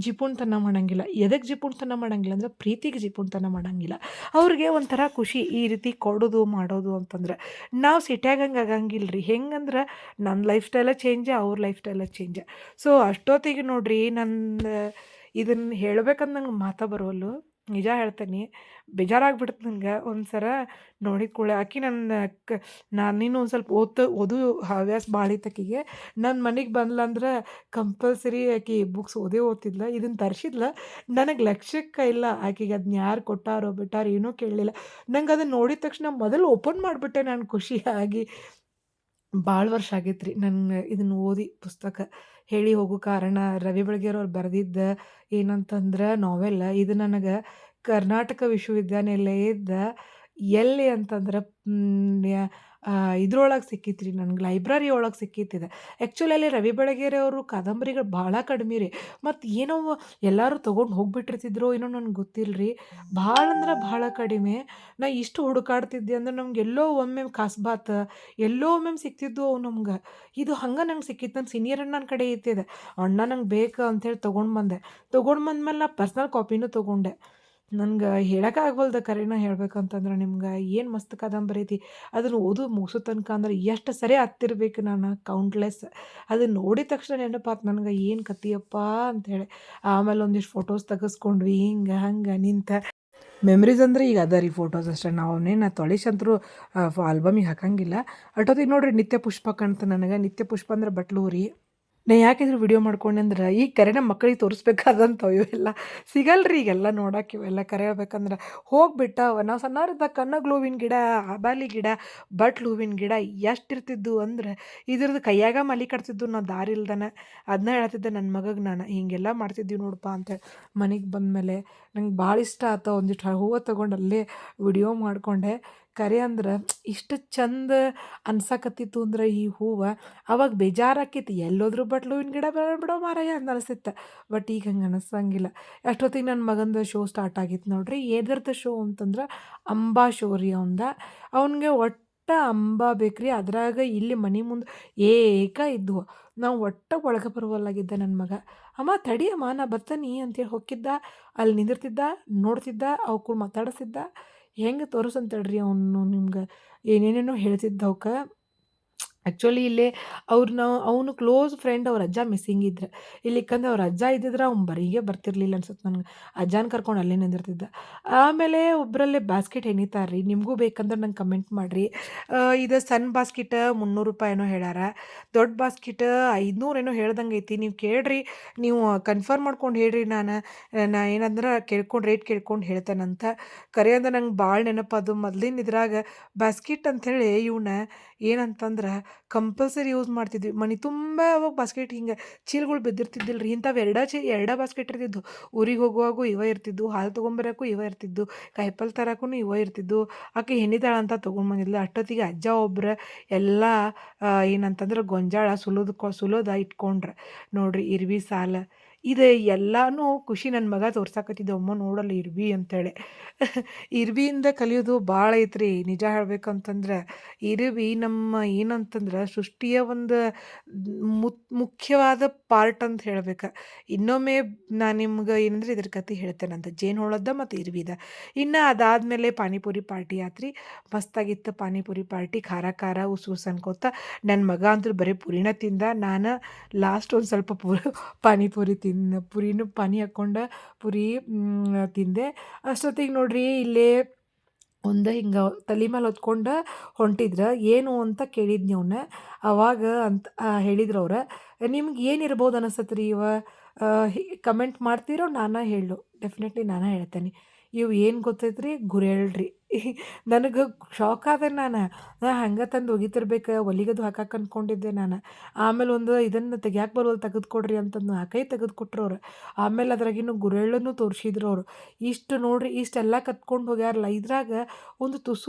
ಜಿಪುಣತನ ಮಾಡಂಗಿಲ್ಲ. ಎದಕ್ಕೆ ಜಿಪುಣತನ ಮಾಡಂಗಿಲ್ಲ ಅಂದ್ರೆ ಪ್ರೀತಿಗೆ ಜಿಪುಣತನ ಮಾಡಂಗಿಲ್ಲ. ಅವ್ರಿಗೆ ಒಂಥರ ಖುಷಿ ಈ ರೀತಿ ಕೊಡೋದು ಮಾಡೋದು ಅಂತಂದ್ರೆ. ನಾವು ಸಿಟ್ಯಾಗ ಹಂಗೆ ಆಗಂಗಿಲ್ಲ ರೀ. ಹೆಂಗಂದ್ರೆ ನನ್ನ ಲೈಫ್ ಸ್ಟೈಲ ಚೇಂಜ, ಅವ್ರ ಲೈಫ್ ಸ್ಟೈಲ ಚೇಂಜ. ಸೊ ಅಷ್ಟೊತ್ತಿಗೆ ನೋಡ್ರಿ ನನ್ನ ಇದನ್ನು ಹೇಳ್ಬೇಕಂದ್ ನಂಗೆ ಮಾತಾ ಬರೋವಲ್ಲು. ನಿಜ ಹೇಳ್ತೇನೆ, ಬೇಜಾರಾಗ್ಬಿಡ್ತು ನಂಗೆ ಒಂದು ಸಲ ನೋಡಿದ ಕೂಡಲೇ. ಆಕಿ ನನ್ನ ನಾನಿನ್ನೂ ಒಂದು ಸ್ವಲ್ಪ ಓದು ಹವ್ಯಾಸ ಭಾಳ ಇತ್ತು ಆಕಿಗೆ. ನನ್ನ ಮನೆಗೆ ಬಂದ್ಲಂದ್ರೆ ಕಂಪಲ್ಸರಿ ಆಕಿ ಬುಕ್ಸ್ ಓದ್ತಿದ್ಲ. ಇದನ್ನು ತರಿಸಿದ್ಲ. ನನಗೆ ಲಕ್ಷ್ಯಕ್ಕೆ ಇಲ್ಲ ಆಕಿಗೆ ಅದನ್ನ ಯಾರು ಕೊಟ್ಟಾರೋ ಬಿಟ್ಟಾರೋ ಏನೂ ಕೇಳಲಿಲ್ಲ. ನಂಗೆ ಅದನ್ನು ನೋಡಿದ ತಕ್ಷಣ ಮೊದಲು ಓಪನ್ ಮಾಡಿಬಿಟ್ಟೆ ನಾನು ಖುಷಿಯಾಗಿ. ಭಾಳ ವರ್ಷ ಆಗೈತೆ ರೀ ನಾನು ಇದನ್ನು ಓದಿ ಪುಸ್ತಕ. ಹೇಳಿ ಹೋಗೋ ಕಾರಣ ರವಿ ಬೆಳಗೆರೆಯವ್ರು ಬರೆದಿದ್ದ ಏನಂತಂದ್ರೆ ನಾವೆಲ್ಲ ಇದು ನನಗೆ ಕರ್ನಾಟಕ ವಿಶ್ವವಿದ್ಯಾನಿಲಯದ ಎಲ್ಲಿ ಅಂತಂದ್ರೆ ಇದ್ರೊಳಗೆ ಸಿಕ್ಕಿತ್ತು ರೀ, ನನಗೆ ಲೈಬ್ರರಿ ಒಳಗೆ ಸಿಕ್ಕಿತ್ತಿದೆ. ಆ್ಯಕ್ಚುಲಿ ಅಲ್ಲಿ ರವಿ ಬೆಳಗೆರೆ ಅವರು ಕಾದಂಬರಿಗಳು ಭಾಳ ಕಡಿಮೆ ರೀ. ಮತ್ತು ಏನೋ ಎಲ್ಲರೂ ತೊಗೊಂಡು ಹೋಗ್ಬಿಟ್ಟಿರ್ತಿದ್ರು ಏನೋ ನನಗೆ ಗೊತ್ತಿಲ್ಲ ರೀ. ಭಾಳ ಅಂದ್ರೆ ಭಾಳ ಕಡಿಮೆ. ನಾ ಇಷ್ಟು ಹುಡುಕಾಡ್ತಿದ್ದೆ ಅಂದ್ರೆ ನಮ್ಗೆ ಎಲ್ಲೋ ಒಮ್ಮೆ ಕಾಸ್ಬಾತ ಎಲ್ಲೋ ಒಮ್ಮೊಮ್ಮೆ ಸಿಕ್ತಿದ್ವು ಅವು ನಮ್ಗೆ. ಇದು ಹಂಗೆ ನಂಗೆ ಸಿಕ್ಕಿತ್ತು. ನನ್ನ ಸೀನಿಯರ್ ಅಣ್ಣನ ಕಡೆ ಇತ್ತಿದೆ. ಅಣ್ಣ ನಂಗೆ ಬೇಕು ಅಂಥೇಳಿ ತೊಗೊಂಡು ಬಂದೆ. ತೊಗೊಂಡು ಬಂದ್ಮೇಲೆ ನಾ ಪರ್ಸ್ನಲ್ ಕಾಪಿನೂ ತೊಗೊಂಡೆ. ನನ್ಗೆ ಹೇಳಕ್ಕೆ ಆಗವಲ್ದು ಖರೇನ ಹೇಳ್ಬೇಕಂತಂದ್ರೆ ನಿಮ್ಗೆ. ಏನು ಮಸ್ತ್ ಕಾದಂಬರಿ ಐತಿ. ಅದನ್ನು ಮುಗಿಸೋ ತನಕ ಅಂದ್ರೆ ಎಷ್ಟು ಸರಿ ಹತ್ತಿರ್ಬೇಕು ನಾನು ಕೌಂಟ್ಲೆಸ್. ಅದನ್ನ ನೋಡಿದ ತಕ್ಷಣ ನೆನಪಾತು ನನಗೆ ಏನು ಕಥೆಯಪ್ಪ ಅಂಥೇಳಿ. ಆಮೇಲೆ ಒಂದಿಷ್ಟು ಫೋಟೋಸ್ ತೆಗೆಸ್ಕೊಂಡ್ವಿ ಹಿಂಗೆ ಹಂಗೆ ನಿಂತ ಮೆಮ್ರೀಸ್ ಅಂದ್ರೆ ಈಗ ಅದ ರೀ ಫೋಟೋಸ್ ಅಷ್ಟೇ. ನಾವು ಅವನ್ನೇನು ತೊಳಿಸಂತರೂ ಆಲ್ಬಮಿಗೆ ಹಾಕಂಗಿಲ್ಲ. ಅಷ್ಟೊತ್ತಿಗೆ ನೋಡ್ರಿ ನಿತ್ಯ ಪುಷ್ಪ ಕಾಣ್ತು ನನಗೆ. ನಿತ್ಯ ಪುಷ್ಪ ಅಂದ್ರೆ ಬಟ್ಲು ರೀ. ನಾ ಯಾಕಿದ್ರು ವಿಡಿಯೋ ಮಾಡ್ಕೊಂಡೆ ಅಂದ್ರೆ ಈಗ ಕರೆನ ಮಕ್ಕಳಿಗೆ ತೋರಿಸ್ಬೇಕಾದಂಥವು ಇವೆಲ್ಲ ಸಿಗಲ್ರಿ ಈಗೆಲ್ಲ ನೋಡಕ್ಕೆ. ಇವೆಲ್ಲ ಕರೆ ಹೇಳ್ಬೇಕಂದ್ರೆ ಹೋಗ್ಬಿಟ್ಟವ. ನಾವು ಸಣ್ಣವ್ರಿದ್ದಾಗ ಕನ್ನಗ್ಲು ಹೂವಿನ ಗಿಡ, ಆಬಾಲಿ ಗಿಡ, ಬಟ್ಲು ಹೂವಿನ ಗಿಡ ಎಷ್ಟಿರ್ತಿದ್ದು ಅಂದ್ರೆ ಇದ್ರದ್ದು ಕೈಯಾಗ ಮಲಿ ಕಟ್ತಿದ್ದು ನಾವು ದಾರಿ ಇಲ್ದನ. ಅದನ್ನ ಹೇಳ್ತಿದ್ದೆ ನನ್ನ ಮಗಗೆ ನಾನು, ಹಿಂಗೆಲ್ಲ ಮಾಡ್ತಿದ್ದೀವಿ ನೋಡಪ್ಪ ಅಂತೇಳಿ. ಮನೆಗೆ ಬಂದಮೇಲೆ ನಂಗೆ ಭಾಳ ಇಷ್ಟ ಆಯ್ತು. ಒಂದಿಷ್ಟು ಹೂವು ತೊಗೊಂಡು ಅಲ್ಲೇ ವಿಡಿಯೋ ಮಾಡಿಕೊಂಡೆ. ಕರೆ ಅಂದ್ರೆ ಇಷ್ಟು ಚಂದ ಅನ್ಸಕತ್ತಿತ್ತು ಅಂದ್ರೆ ಈ ಹೂವು. ಅವಾಗ ಬೇಜಾರಾಕೈತಿ, ಎಲ್ಲೋದ್ರೂ ಬಟ್ಲು ಹೂವಿನ ಗಿಡ ಬೇಡ ಬಿಡೋ ಮಾರಾಯ ಅಂತ ಅನಿಸ್ತಿತ್ತು. ಬಟ್ ಈಗ ಹಂಗೆ ಅನಿಸಂಗಿಲ್ಲ. ಅಷ್ಟೊತ್ತಿಗೆ ನನ್ನ ಮಗಂದು ಶೋ ಸ್ಟಾರ್ಟ್ ಆಗಿತ್ತು ನೋಡ್ರಿ. ಎದ್ರದ್ದು ಶೋ ಅಂತಂದ್ರೆ ಅಂಬಾ ಶೋ ರೀ ಅವಂದ. ಅವನಿಗೆ ಒಟ್ಟು ಅಂಬಾ ಬೇಕ್ರಿ. ಅದ್ರಾಗ ಇಲ್ಲಿ ಮನೆ ಮುಂದೆ ಏಕ ಇದ್ವು. ನಾವು ಒಟ್ಟು ಒಳಗೆ ಬರುವಲ್ಲಾಗಿದ್ದ ನನ್ನ ಮಗ. ಅಮ್ಮ ತಡಿ ಅಮ್ಮ ನಾ ಬರ್ತಾನೆ ಅಂತೇಳಿ ಹೊಕ್ಕಿದ್ದ. ಅಲ್ಲಿ ನಿಂದಿರ್ತಿದ್ದ, ನೋಡ್ತಿದ್ದ, ಅವು ಕೂಡ ಮಾತಾಡಿಸ್ತಿದ್ದ. ಹೆಂಗೆ ತೋರಿಸಂತೇಳ್ರಿ ಅವನು ನಿಮ್ಗೆ ಏನೇನೇನೋ ಹೇಳ್ತಿದ್ದ ಅವಕ್ಕೆ. ಆ್ಯಕ್ಚುಲಿ ಇಲ್ಲೇ ಅವನು ಕ್ಲೋಸ್ ಫ್ರೆಂಡ್ ಅವ್ರ ಅಜ್ಜ ಮಿಸ್ಸಿಂಗ್ ಇದ್ರೆ. ಇಲ್ಲಿಕಂದ್ರೆ ಅವ್ರ ಅಜ್ಜ ಇದ್ದಿದ್ರೆ ಅವ್ನು ಬರೀಗೆ ಬರ್ತಿರ್ಲಿಲ್ಲ ಅನ್ಸುತ್ತೆ ನನಗೆ. ಅಜ್ಜನ ಕರ್ಕೊಂಡು ಅಲ್ಲೇ ನಿಂದಿರ್ತಿದ್ದ. ಆಮೇಲೆ ಒಬ್ಬರಲ್ಲೇ ಬಾಸ್ಕೆಟ್ ಹೆಣಿತಾರೆ ರೀ. ನಿಮಗೂ ಬೇಕಂದ್ರೆ ನಂಗೆ ಕಮೆಂಟ್ ಮಾಡಿರಿ. ಇದು ಸಣ್ಣ ಬಾಸ್ಕೆಟ್ ₹300 ಏನೋ ಹೇಳ್ಯಾರ. ದೊಡ್ಡ ಬಾಸ್ಕೆಟ್ 500 ಏನೋ ಹೇಳ್ದಂಗೆ ಐತಿ. ನೀವು ಕೇಳ್ರಿ, ನೀವು ಕನ್ಫರ್ಮ್ ಮಾಡ್ಕೊಂಡು ಹೇಳ್ರಿ. ನಾ ಏನಂದ್ರೆ ಕೇಳ್ಕೊಂಡು ರೇಟ್ ಕೇಳ್ಕೊಂಡು ಹೇಳ್ತೇನಂತ. ಕರೆ ಅಂದ್ರೆ ನಂಗೆ ಭಾಳ ನೆನಪದು. ಮೊದ್ಲಿನ ಇದ್ರಾಗ ಬಾಸ್ಕೆಟ್ ಅಂಥೇಳಿ ಇವನ್ನ ಏನಂತಂದ್ರೆ ಕಂಪಲ್ಸರಿ ಯೂಸ್ ಮಾಡ್ತಿದ್ವಿ. ಮನೆ ತುಂಬ ಅವಾಗ ಬಾಸ್ಕೆಟ್ ಹಿಂಗೆ ಚೀಲಗಳು ಬಿದ್ದಿರ್ತಿದ್ದಿಲ್ಲ ರೀ. ಇಂಥವು ಎರಡೇ ಬಾಸ್ಕೆಟ್ ಇರ್ತಿದ್ವು. ಊರಿಗೆ ಹೋಗುವಾಗೂ ಇವ ಇರ್ತಿದ್ವು, ಹಾಲು ತೊಗೊಂಬರಕ್ಕೂ ಇವ ಇರ್ತಿದ್ದು, ಕಾಯಿಪಲ್ಲೆ ತರಕ್ಕೂ ಇವ ಇರ್ತಿದ್ದು. ಆಕೆ ಹೆಣಿತಾಳ ಅಂತ ತೊಗೊಂಡ್ಬಂದಿದ್ಲು. ಅಷ್ಟೊತ್ತಿಗೆ ಅಜ್ಜ ಒಬ್ರು ಎಲ್ಲ ಏನಂತಂದ್ರೆ ಗೊಂಜಾಳ ಸುಲೋದ ಇಟ್ಕೊಂಡ್ರೆ ನೋಡ್ರಿ ಇರ್ವಿ ಸಾಲ. ಇದು ಎಲ್ಲನೂ ಖುಷಿ ನನ್ನ ಮಗ ತೋರ್ಸಾಕತ್ತಿದ್ದ. ಅಮ್ಮ ನೋಡಲ್ಲ ಇರ್ವಿ ಅಂತೇಳಿ. ಇರ್ವಿಯಿಂದ ಕಲಿಯೋದು ಭಾಳ ಐತ್ರಿ ನಿಜ ಹೇಳ್ಬೇಕಂತಂದ್ರೆ. ಇರ್ವಿ ನಮ್ಮ ಏನಂತಂದ್ರೆ ಸೃಷ್ಟಿಯ ಒಂದು ಮುಖ್ಯವಾದ ಪಾರ್ಟ್ ಅಂತ ಹೇಳ್ಬೇಕು. ಇನ್ನೊಮ್ಮೆ ನಾನು ನಿಮ್ಗೆ ಏನಂದ್ರೆ ಇದ್ರ ಕತೆ ಹೇಳ್ತೇನಂತ. ಜೇನುಹುಳದ ಮತ್ತು ಇರ್ವಿದ. ಇನ್ನು ಅದಾದಮೇಲೆ ಪಾನಿಪುರಿ ಪಾರ್ಟಿ ಆತ್ರಿ. ಮಸ್ತಾಗಿತ್ತು ಪಾನಿಪುರಿ ಪಾರ್ಟಿ. ಖಾರ ಖಾರ ಉಸು ಉಸು ಅನ್ಕೋತ ನನ್ನ ಮಗ ಅಂತೂ ಬರೀ ಪುರಿನ ತಿಂದ. ನಾನು ಲಾಸ್ಟ್ ಒಂದು ಸ್ವಲ್ಪ ಪಾನಿಪುರಿ ಪಾನಿ ಹಾಕ್ಕೊಂಡು ಪುರಿ ತಿಂದೆ. ಅಷ್ಟೊತ್ತಿಗೆ ನೋಡ್ರಿ ಇಲ್ಲೇ ಒಂದು ಹಿಂಗೆ ತಲೆ ಮೇಲೆ ಹೊತ್ಕೊಂಡು ಹೊಂಟಿದ್ರು. ಏನು ಅಂತ ಕೇಳಿದ್ನಿ ಅವನ್ನ. ಅವಾಗ ಅಂತ ಹೇಳಿದ್ರು ಅವ್ರು, ನಿಮ್ಗೆ ಏನಿರ್ಬೋದು ಅನಿಸ್ತತ್ರಿ ಇವ ಕಮೆಂಟ್ ಮಾಡ್ತೀರೋ ನಾನೇ ಹೇಳು. ಡೆಫಿನೆಟ್ಲಿ ನಾನೇ ಹೇಳ್ತೇನೆ. ಇವು ಏನು ಗೊತ್ತೈತ್ರಿ, ಗುರೇಳ್ರಿ. ನನಗೆ ಶಾಕ್ ಆದೆ ನಾನು. ಹಂಗೆ ತಂದು ಒಗಿತಿರ್ಬೇಕು, ಒಲಿಗದು ಹಾಕಕ್ಕೆ ಅಂದ್ಕೊಂಡಿದ್ದೆ ನಾನು. ಆಮೇಲೆ ಒಂದು ಇದನ್ನು ತೆಗ್ಯಾಕೆ ಬರೋಲ್ಲ ತೆಗೆದು ಕೊಡ್ರಿ ಅಂತಂದು ಕೈ ತೆಗೆದು ಕೊಟ್ರು ಅವ್ರು. ಆಮೇಲೆ ಅದ್ರಾಗಿನ್ನು ಗುರೇಳನ್ನು ತೋರಿಸಿದ್ರು ಅವರು. ಇಷ್ಟು ನೋಡ್ರಿ ಇಷ್ಟೆಲ್ಲ ಕತ್ಕೊಂಡು ಹೋಗ್ಯಾರಲ್ಲ, ಇದ್ರಾಗ ಒಂದು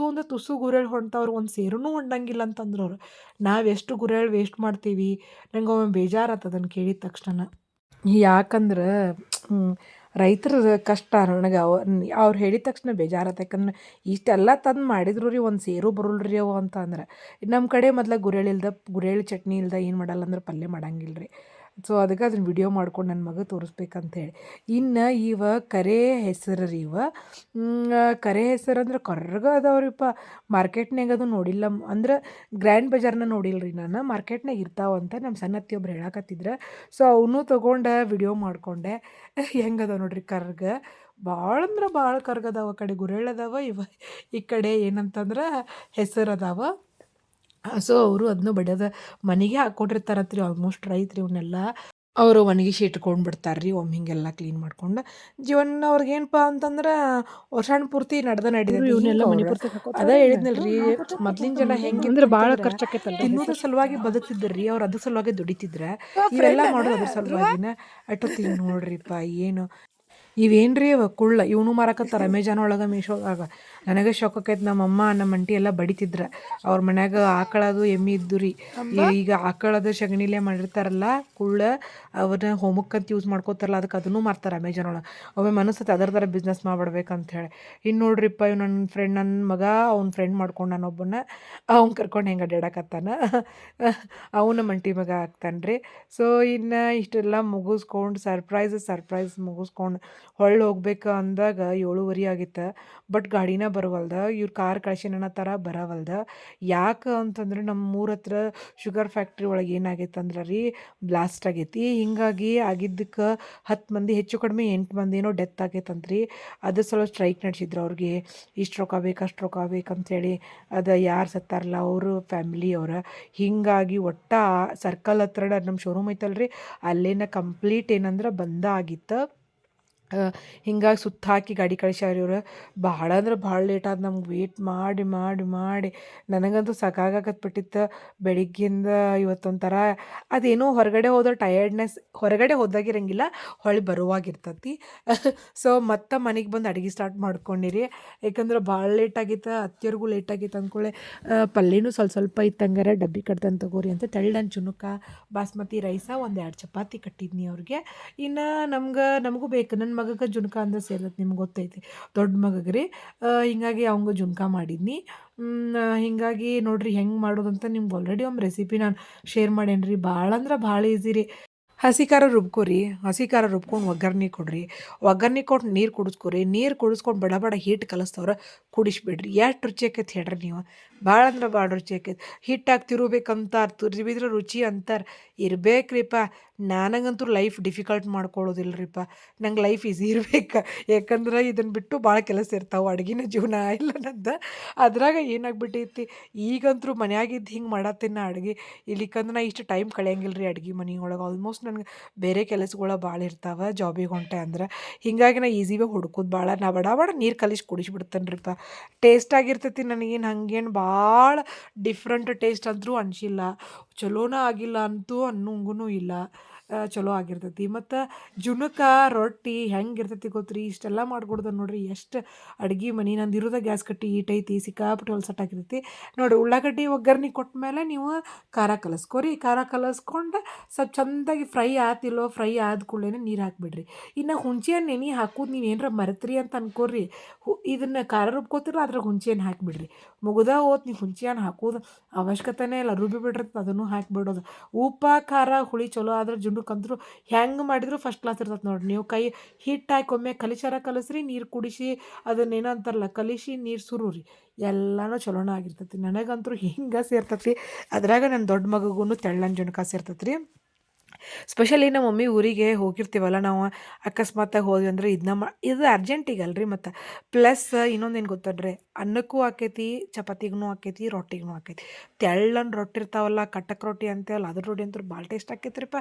ತುಸು ಗುರೇಳು ಹೊಂಟವ್ರು, ಒಂದು ಸೇರೂ ಹೊಂಡಂಗಿಲ್ಲ ಅಂತಂದ್ರು ಅವ್ರು. ನಾವೆಷ್ಟು ಗುರೇಳು ವೇಸ್ಟ್ ಮಾಡ್ತೀವಿ. ನಂಗೆ ಒಮ್ಮೆ ಬೇಜಾರಾತು ಅದನ್ನು ಕೇಳಿದ ತಕ್ಷಣ. ಯಾಕಂದ್ರೆ ರೈತರ ಕಷ್ಟ ನನಗೆ ಅವ್ರು ಹೇಳಿದ ತಕ್ಷಣ ಬೇಜಾರತ್ತೆ. ಯಾಕಂದ್ರೆ ಇಷ್ಟೆಲ್ಲ ತಂದು ಮಾಡಿದ್ರು ರೀ ಒಂದು ಸೇರು ಬರಲ್ಲ ರೀ ಅವು ಅಂತ ಅಂದ್ರೆ. ನಮ್ಮ ಕಡೆ ಮೊದ್ಲು ಗುರೇಳಿ ಚಟ್ನಿ ಇಲ್ದ ಏನು ಮಾಡಲ್ಲ ಅಂದ್ರೆ ಪಲ್ಯ ಮಾಡಂಗಿಲ್ಲ ರೀ. ಸೊ ಅದಕ್ಕೆ ಅದನ್ನ ವಿಡಿಯೋ ಮಾಡ್ಕೊಂಡು ನನ್ನ ಮಗ ತೋರಿಸ್ಬೇಕಂತೇಳಿ. ಇನ್ನು ಇವ ಕರೆ ಹೆಸರು ರೀ ಕರೆ ಹೆಸರು ಅಂದ್ರೆ ಕರ್ರಗ ಅದಾವ್ರಿಪ್ಪ. ಮಾರ್ಕೆಟ್ನಾಗ ಅದು ನೋಡಿಲ್ಲ ಅಂದ್ರೆ ಗ್ರ್ಯಾಂಡ್ ಬಜಾರ್ನ ನೋಡಿಲ್ಲ ರೀ ನಾನು. ಮಾರ್ಕೆಟ್ನಾಗ ಇರ್ತಾವಂತ ನಮ್ಮ ಸಣ್ಣ ಅತ್ತಿ ಒಬ್ರು ಹೇಳಕತ್ತಿದ್ರು. ಸೊ ಅವನು ತೊಗೊಂಡು ವಿಡಿಯೋ ಮಾಡಿಕೊಂಡೆ. ಹೆಂಗದ ನೋಡ್ರಿ ಕರ್ಗ. ಭಾಳ ಅಂದ್ರೆ ಭಾಳ ಕರ್ಗದಾವ. ಆ ಕಡೆ ಗುರೆಳ್ಳದಾವ, ಈ ಕಡೆ ಏನಂತಂದ್ರೆ ಹೆಸರು ಅದಾವ. ಸೊ ಅವರು ಅದನ್ನು ಬಡಿಯೋದ ಮನೆಗೆ ಹಾಕ್ಕೊಂಡಿರ್ತಾರತ್ರಿ. ಆಲ್ಮೋಸ್ಟ್ ರೈತ್ರು ಇವನ್ನೆಲ್ಲ ಅವರು ಒಣಗಿಸಿ ಇಟ್ಕೊಂಡು ಬಿಡ್ತಾರೆ ರೀ. ಒಮ್ಮೆ ಹಿಂಗೆಲ್ಲ ಕ್ಲೀನ್ ಮಾಡ್ಕೊಂಡು ಜೀವನ ಅವ್ರಿಗೇನಪ್ಪ ಅಂತಂದ್ರೆ ವರ್ಷಾನು ಪೂರ್ತಿ ನಡೀತೈತಿ. ಇವನ್ನೆಲ್ಲ ಹಿಂಗೆ ಮನೆ ಅವ್ರು ಪೂರ್ತಿ ಹಾಕೋತಾರ. ಅದೇ ಹೇಳಿದ್ನಲ್ರಿ, ಮೊದ್ಲಿನ ಜನ ಹೆಂಗೆ ಅಂದ್ರೆ ಭಾಳ ಖರ್ಚಾಕೈತಲ್ಲ ತಿನ್ನೋದ್ರ ಸಲುವಾಗಿ ಬದುಕ್ತಿದ್ರಿ. ಅವ್ರು ಅದ್ರ ಸಲುವಾಗಿ ದುಡಿತಿದ್ರ. ಇವೆಲ್ಲ ಮಾಡೋದು ಅದ್ರ ಸಲುವಾಗಿನ. ಅಷ್ಟೊತ್ತಿಗೆ ನೋಡ್ರಿಪ್ಪ ಏನು ಇವೇನ್ರಿ ಅವ ಕುಳ್ಳ ಇವನು ಮಾರಕತ್ತಾರ ಅಮೆಜಾನ್ ಒಳಗೆ, ಮೀಶೋದಾಗ. ನನಗೆ ಶಾಕ್ ಆಕೈತೆ. ನಮ್ಮಮ್ಮ ನಮ್ಮ ಅಂಟಿ ಎಲ್ಲ ಬಡಿತಿದ್ರ. ಅವ್ರ ಮನ್ಯಾಗ ಆಕಳದು ಎಮ್ಮೆ ಇದ್ದು ರೀ. ಈಗ ಆಕಳದ ಸಗಣಿಲೆ ಮಾಡಿರ್ತಾರಲ್ಲ ಕುಳ್ಳ, ಅವನ್ನ ಹೋಮಕ್ಕಂತ ಯೂಸ್ ಮಾಡ್ಕೋತಾರಲ್ಲ, ಅದಕ್ಕೆ ಅದನ್ನು ಮಾರ್ತಾರೆ ಅಮೆಜಾನ್ ಒಳಗೆ. ಒಮ್ಮೆ ಮನಸ್ಸತ್ತೆ ಅದರ ಥರ ಬಿಸ್ನೆಸ್ ಮಾಡ್ಬಿಡ್ಬೇಕಂತ ಹೇಳಿ. ಇನ್ನು ನೋಡ್ರಿಪ್ಪ ಇವ್ ನನ್ನ ಮಗ ಅವ್ನ ಫ್ರೆಂಡ್ ಮಾಡ್ಕೊಂಡು ನಾನೊಬ್ಬನ ಅವ್ನು ಕರ್ಕೊಂಡು ಹೆಂಗೆ ಅಡ್ಡಾಡಕತ್ತಾನ. ಅವನ ಮಂಟಿ ಮಗ ಆಗ್ತಾನೆ ರೀ. ಸೊ ಇನ್ನು ಇಷ್ಟೆಲ್ಲ ಮುಗಿಸ್ಕೊಂಡು ಸರ್ಪ್ರೈಸ್ ಮುಗಿಸ್ಕೊಂಡು ಹೊಳ್ಳಿ ಹೋಗ್ಬೇಕು ಅಂದಾಗ 7:30 ಆಗಿತ್ತು. ಬಟ್ ಗಾಡಿನ ಬರವಲ್ದ. ಇವ್ರು ಕಾರ್ ಕಳ್ಸೀನಿ ಅನ್ನತ್ತಾರ, ಬರವಲ್ದ. ಯಾಕೆ ಅಂತಂದ್ರೆ ನಮ್ಮ ಊರ ಹತ್ರ ಶುಗರ್ ಫ್ಯಾಕ್ಟ್ರಿ ಒಳಗೆ ಏನಾಗೈತೆ ಅಂದ್ರೆ ರೀ, ಬ್ಲಾಸ್ಟ್ ಆಗೈತಿ. ಹಿಂಗಾಗಿ ಆಗಿದ್ದಕ್ಕೆ 10 ಮಂದಿ, ಹೆಚ್ಚು ಕಡಿಮೆ 8 ಮಂದಿನೋ ಡೆತ್ ಆಗೈತಂತ್ರಿ. ಅದ್ರ ಸಲ ಸ್ಟ್ರೈಕ್ ನಡೆಸಿದ್ರು. ಅವ್ರಿಗೆ ಇಷ್ಟು ರೊಕ್ಕ ಬೇಕು ಅಷ್ಟು ರೊಕ್ಕ ಬೇಕಂತೇಳಿ. ಅದು ಯಾರು ಸತ್ತಾರಲ್ಲ ಅವರು ಫ್ಯಾಮಿಲಿ ಅವ್ರು. ಹೀಗಾಗಿ ಸರ್ಕಲ್ ಹತ್ರ ನಮ್ಮ ಶೋರೂಮ್ ಐತಲ್ರಿ, ಅಲ್ಲೇನ ಕಂಪ್ಲೀಟ್ ಏನಂದ್ರೆ ಬಂದ ಆಗಿತ್ತು. ಹಿಂಗಾಗಿ ಸುತ್ತ ಹಾಕಿ ಗಾಡಿ ಕಳಿಸ್ಯಾರ ಇವ್ರು. ಭಾಳ ಅಂದ್ರೆ ಭಾಳ ಲೇಟ್ ಆದ. ನಮ್ಗೆ ವೇಟ್ ಮಾಡಿ ಮಾಡಿ ಮಾಡಿ ನನಗಂತೂ ಸಾಕಾಗಕತ್ಬಿಟ್ಟಿತ್ತು. ಬೆಳಿಗ್ಗೆಯಿಂದ ಇವತ್ತೊಂಥರ ಅದೇನೋ ಹೊರಗಡೆ ಹೋದ ಟಯರ್ಡ್ನೆಸ್, ಹೊರಗಡೆ ಹೋದಾಗಿರಂಗಿಲ್ಲ, ಹೊಳ್ಳಿ ಬರುವಾಗಿರ್ತತಿ. ಸೊ ಮತ್ತೆ ಮನೆಗೆ ಬಂದು ಅಡುಗೆ ಸ್ಟಾರ್ಟ್ ಮಾಡ್ಕೊಂಡಿರಿ. ಯಾಕಂದ್ರೆ ಭಾಳ ಲೇಟ್ ಆಗಿತ್ತು. ಅತ್ತಿಯವ್ರಿಗೂ ಲೇಟ್ ಆಗಿತ್ತು ಅಂದ್ಕೊಳ್ಳೆ ಪಲ್ಯನೂ ಸ್ವಲ್ಪ ಇತ್ತಂಗಾರೆ ಡಬ್ಬಿ ಕಟ್ತಂದು ತಗೋರಿ ಅಂತ ತೆಳ್ಳನ ಜುನುಕ ಬಾಸ್ಮತಿ ರೈಸ 1-2 ಚಪಾತಿ ಕಟ್ಟಿದ್ನಿ ಅವ್ರಿಗೆ. ಇನ್ನು ನಮಗೂ ಬೇಕು. ನನ್ನ ಮಗಗೆ ಜುನ್ಕ ಅಂದ್ರೆ ಸೇರ್ತೈತೆ, ನಿಮ್ಗೆ ಗೊತ್ತೈತಿ. ದೊಡ್ಡ ಮಗಗೆ ರೀ. ಹಿಂಗಾಗಿ ಅವಂಗೂ ಜುನ್ಕ ಮಾಡಿದ್ನಿ. ಹಿಂಗಾಗಿ ನೋಡ್ರಿ ಹೆಂಗೆ ಮಾಡೋದಂತ ನಿಮ್ಗೆ ಆಲ್ರೆಡಿ ಒಂದು ರೆಸಿಪಿ ನಾನು ಶೇರ್ ಮಾಡೇನಿ ರೀ. ಭಾಳ ಅಂದ್ರೆ ಭಾಳ ಈಸಿ ರೀ. ಹಸಿ ಖಾರ ರುಬ್ಕೊರಿ. ಹಸಿ ಖಾರ ರುಬ್ಕೊಂಡು ಒಗ್ಗರ್ಣೆ ಕೊಡ್ರಿ. ಒಗ್ಗರ್ಣೆ ಕೊಟ್ಟು ನೀರು ಕುಡಿಸ್ಕೊರಿ. ನೀರು ಕುಡಿಸ್ಕೊಂಡು ಬಡ ಬಡ ಹಿಟ್ಟು ಕಲಸ್ತವ್ರ ಕುಡಿಸ್ಬಿಡ್ರಿ. ಎಷ್ಟು ರುಚಿ ಆಕೈತೆ ಹೇಳ್ರಿ ನೀವು. ಭಾಳ ಅಂದ್ರೆ ಭಾಳ ರುಚಿ ಆಕೈತೆ. ಹಿಟ್ಟಾಗಿ ತಿರುಬೇಕಂತಾರೆ, ತುರಿಬಿದ್ರೆ ರುಚಿ ಅಂತಾರೆ. ಇರ್ಬೇಕ್ರಿಪ್ಪ. ನನಗಂತೂ ಲೈಫ್ ಡಿಫಿಕಲ್ಟ್ ಮಾಡ್ಕೊಳ್ಳೋದಿಲ್ರಿಪ್ಪ. ನಂಗೆ ಲೈಫ್ ಈಸಿ ಇರ್ಬೇಕು. ಯಾಕಂದ್ರೆ ಇದನ್ನು ಬಿಟ್ಟು ಭಾಳ ಕೆಲಸ ಇರ್ತಾವೆ. ಅಡ್ಗಿನ ಜೀವನ ಇಲ್ಲ ನಂದು. ಅದ್ರಾಗ ಏನಾಗ್ಬಿಟ್ಟೈತಿ, ಈಗಂತೂ ಮನ್ಯಾಗಿದ್ದು ಹಿಂಗೆ ಮಾಡತ್ತೀನಿ ಅಡ್ಗೆ. ಇಲ್ಲಿಕಂದ್ರೆ ನಾ ಇಷ್ಟು ಟೈಮ್ ಕಳೆಯಂಗಿಲ್ಲ ರೀ ಅಡ್ಗೆ ಮನೆ ಒಳಗೆ. ಆಲ್ಮೋಸ್ಟ್ ನನಗೆ ಬೇರೆ ಕೆಲಸಗಳು ಭಾಳ ಇರ್ತಾವೆ ಜಾಬಿಗೆ ಹೊಂಟೆ ಅಂದ್ರೆ. ಹಿಂಗಾಗಿ ನಾ ಈಸಿವೇ ಹುಡ್ಕೋದು ಭಾಳ. ನಾ ಬಡ ಬಡ ನೀರು ಕಲಿಸಿ ಕುಡಿಸ್ಬಿಡ್ತೇನೆ ರೀಪ್ಪ. ಟೇಸ್ಟ್ ಆಗಿರ್ತೈತಿ. ನನಗೇನು ಹಂಗೇನು ಭಾಳ ಡಿಫ್ರೆಂಟ್ ಟೇಸ್ಟ್ ಅಂದರೂ ಅನಿಸಿಲ್ಲ. ಚಲೋನ ಆಗಿಲ್ಲ ಅಂತೂ ಅನ್ನೋಂಗೂ ಇಲ್ಲ. ಚಲೋ ಆಗಿರ್ತೈತಿ. ಮತ್ತು ಜುನಕ ರೊಟ್ಟಿ ಹೆಂಗಿರ್ತೈತಿ ಗೊತ್ತ್ರಿ, ಇಷ್ಟೆಲ್ಲ ಮಾಡ್ಕೊಡ್ದು ನೋಡ್ರಿ. ಎಷ್ಟು ಅಡ್ಗೆ ಮನೆ ನಂದು ಇರೋದ ಗ್ಯಾಸ್ ಕಟ್ಟಿ ಈಟೈತಿ, ಸಿಕ್ಕಾಪಟ್ಟೆ ಹೊಲ್ಸಟ್ಟಾಗಿರ್ತೈತಿ ನೋಡಿರಿ. ಉಳ್ಳಾಗಡ್ಡಿ ಒಗ್ಗರ್ಣೆ ಕೊಟ್ಟ ಮೇಲೆ ನೀವು ಖಾರ ಕಲಸ್ಕೊರಿ. ಖಾರ ಕಲಸ್ಕೊಂಡು ಸ್ವಲ್ಪ ಚೆಂದಾಗಿ ಫ್ರೈ ಆತಿಲ್ಲೋ, ಫ್ರೈ ಆದ ಕೂಡಲೇ ನೀರು ಹಾಕಿಬಿಡ್ರಿ. ಇನ್ನು ಹುಣ್ಸೆಹಣ್ಣು ನೆನೆ ಹಾಕೋದು ನೀವು ಏನರ ಮರೆತ್ರಿ ಅಂತ ಅನ್ಕೋರಿ. ಇದನ್ನು ಖಾರ ರುಬ್ಕೋತಿರಲ್ಲ, ಅದ್ರಾಗ ಹುಣ್ಸೆಹಣ್ಣು ಹಾಕಿಬಿಡ್ರಿ. ಮುಗ್ದ ಹೋತ್. ನೀವು ಹುಣ್ಸೆಹಣ್ಣು ಹಾಕೋದು ಅವಶ್ಯಕತೆನೇ ಇಲ್ಲ. ರುಬ್ಬಿ ಬಿಟ್ಟಿರ್ತದೆ, ಅದನ್ನು ಹಾಕಿಬಿಡೋದು. ಉಪ್ಪು ಖಾರ ಹುಳಿ ಚಲೋ ಆದ್ರೆ ಜುಂಡಕ್ಕಂತೂ ಹೆಂಗೆ ಮಾಡಿದ್ರು ಫಸ್ಟ್ ಕ್ಲಾಸ್ ಇರ್ತದೆ ನೋಡಿರಿ. ನೀವು ಹಿಟ್ಟು ಹಾಕಿ ಒಮ್ಮೆ ಕಲಿಸ್ರಿ, ನೀರು ಕುಡಿಸಿ ಅದನ್ನೇನೋ ಅಂತಾರಲ್ಲ ಕಲಿಸಿ ನೀರು ಸುರುರಿ, ಎಲ್ಲನೂ ಚಲೋನ ಆಗಿರ್ತೈತಿ. ನನಗಂತೂ ಹಿಂಗೆ ಸೇರ್ತೈತಿ. ಅದ್ರಾಗ ನನ್ನ ದೊಡ್ಡ ಮಗುಗೂ ತೆಳ್ಳನ ಜುಣಕ ಸೇರ್ತೈತಿ ರೀ. ಸ್ಪೆಷಲಿ ನಮ್ಮ ಮಮ್ಮಿ ಊರಿಗೆ ಹೋಗಿರ್ತೀವಲ್ಲ ನಾವು, ಅಕಸ್ಮಾತಾಗಿ ಹೋದ್ವಿ ಅಂದ್ರೆ ಇದು ಅರ್ಜೆಂಟಿಗಲ್ರಿ. ಮತ್ತು ಪ್ಲಸ್ ಇನ್ನೊಂದೇನು ಗೊತ್ತಡ್ರಿ, ಅನ್ನಕ್ಕೂ ಆಕೈತಿ, ಚಪಾತಿಗೂ ಆಕೈತಿ, ರೊಟ್ಟಿಗೂ ಆಕೈತಿ. ತೆಳ್ಳನ ರೊಟ್ಟಿ ಇರ್ತಾವಲ್ಲ, ಕಟಕ್ ರೊಟ್ಟಿ ಅಂತೇವಲ್ಲ, ಅದ್ರ ರೊಟ್ಟಿ ಅಂತೂ ಭಾಳ ಟೇಸ್ಟ್ ಆಕೈತ್ರಿಪ್ಪ.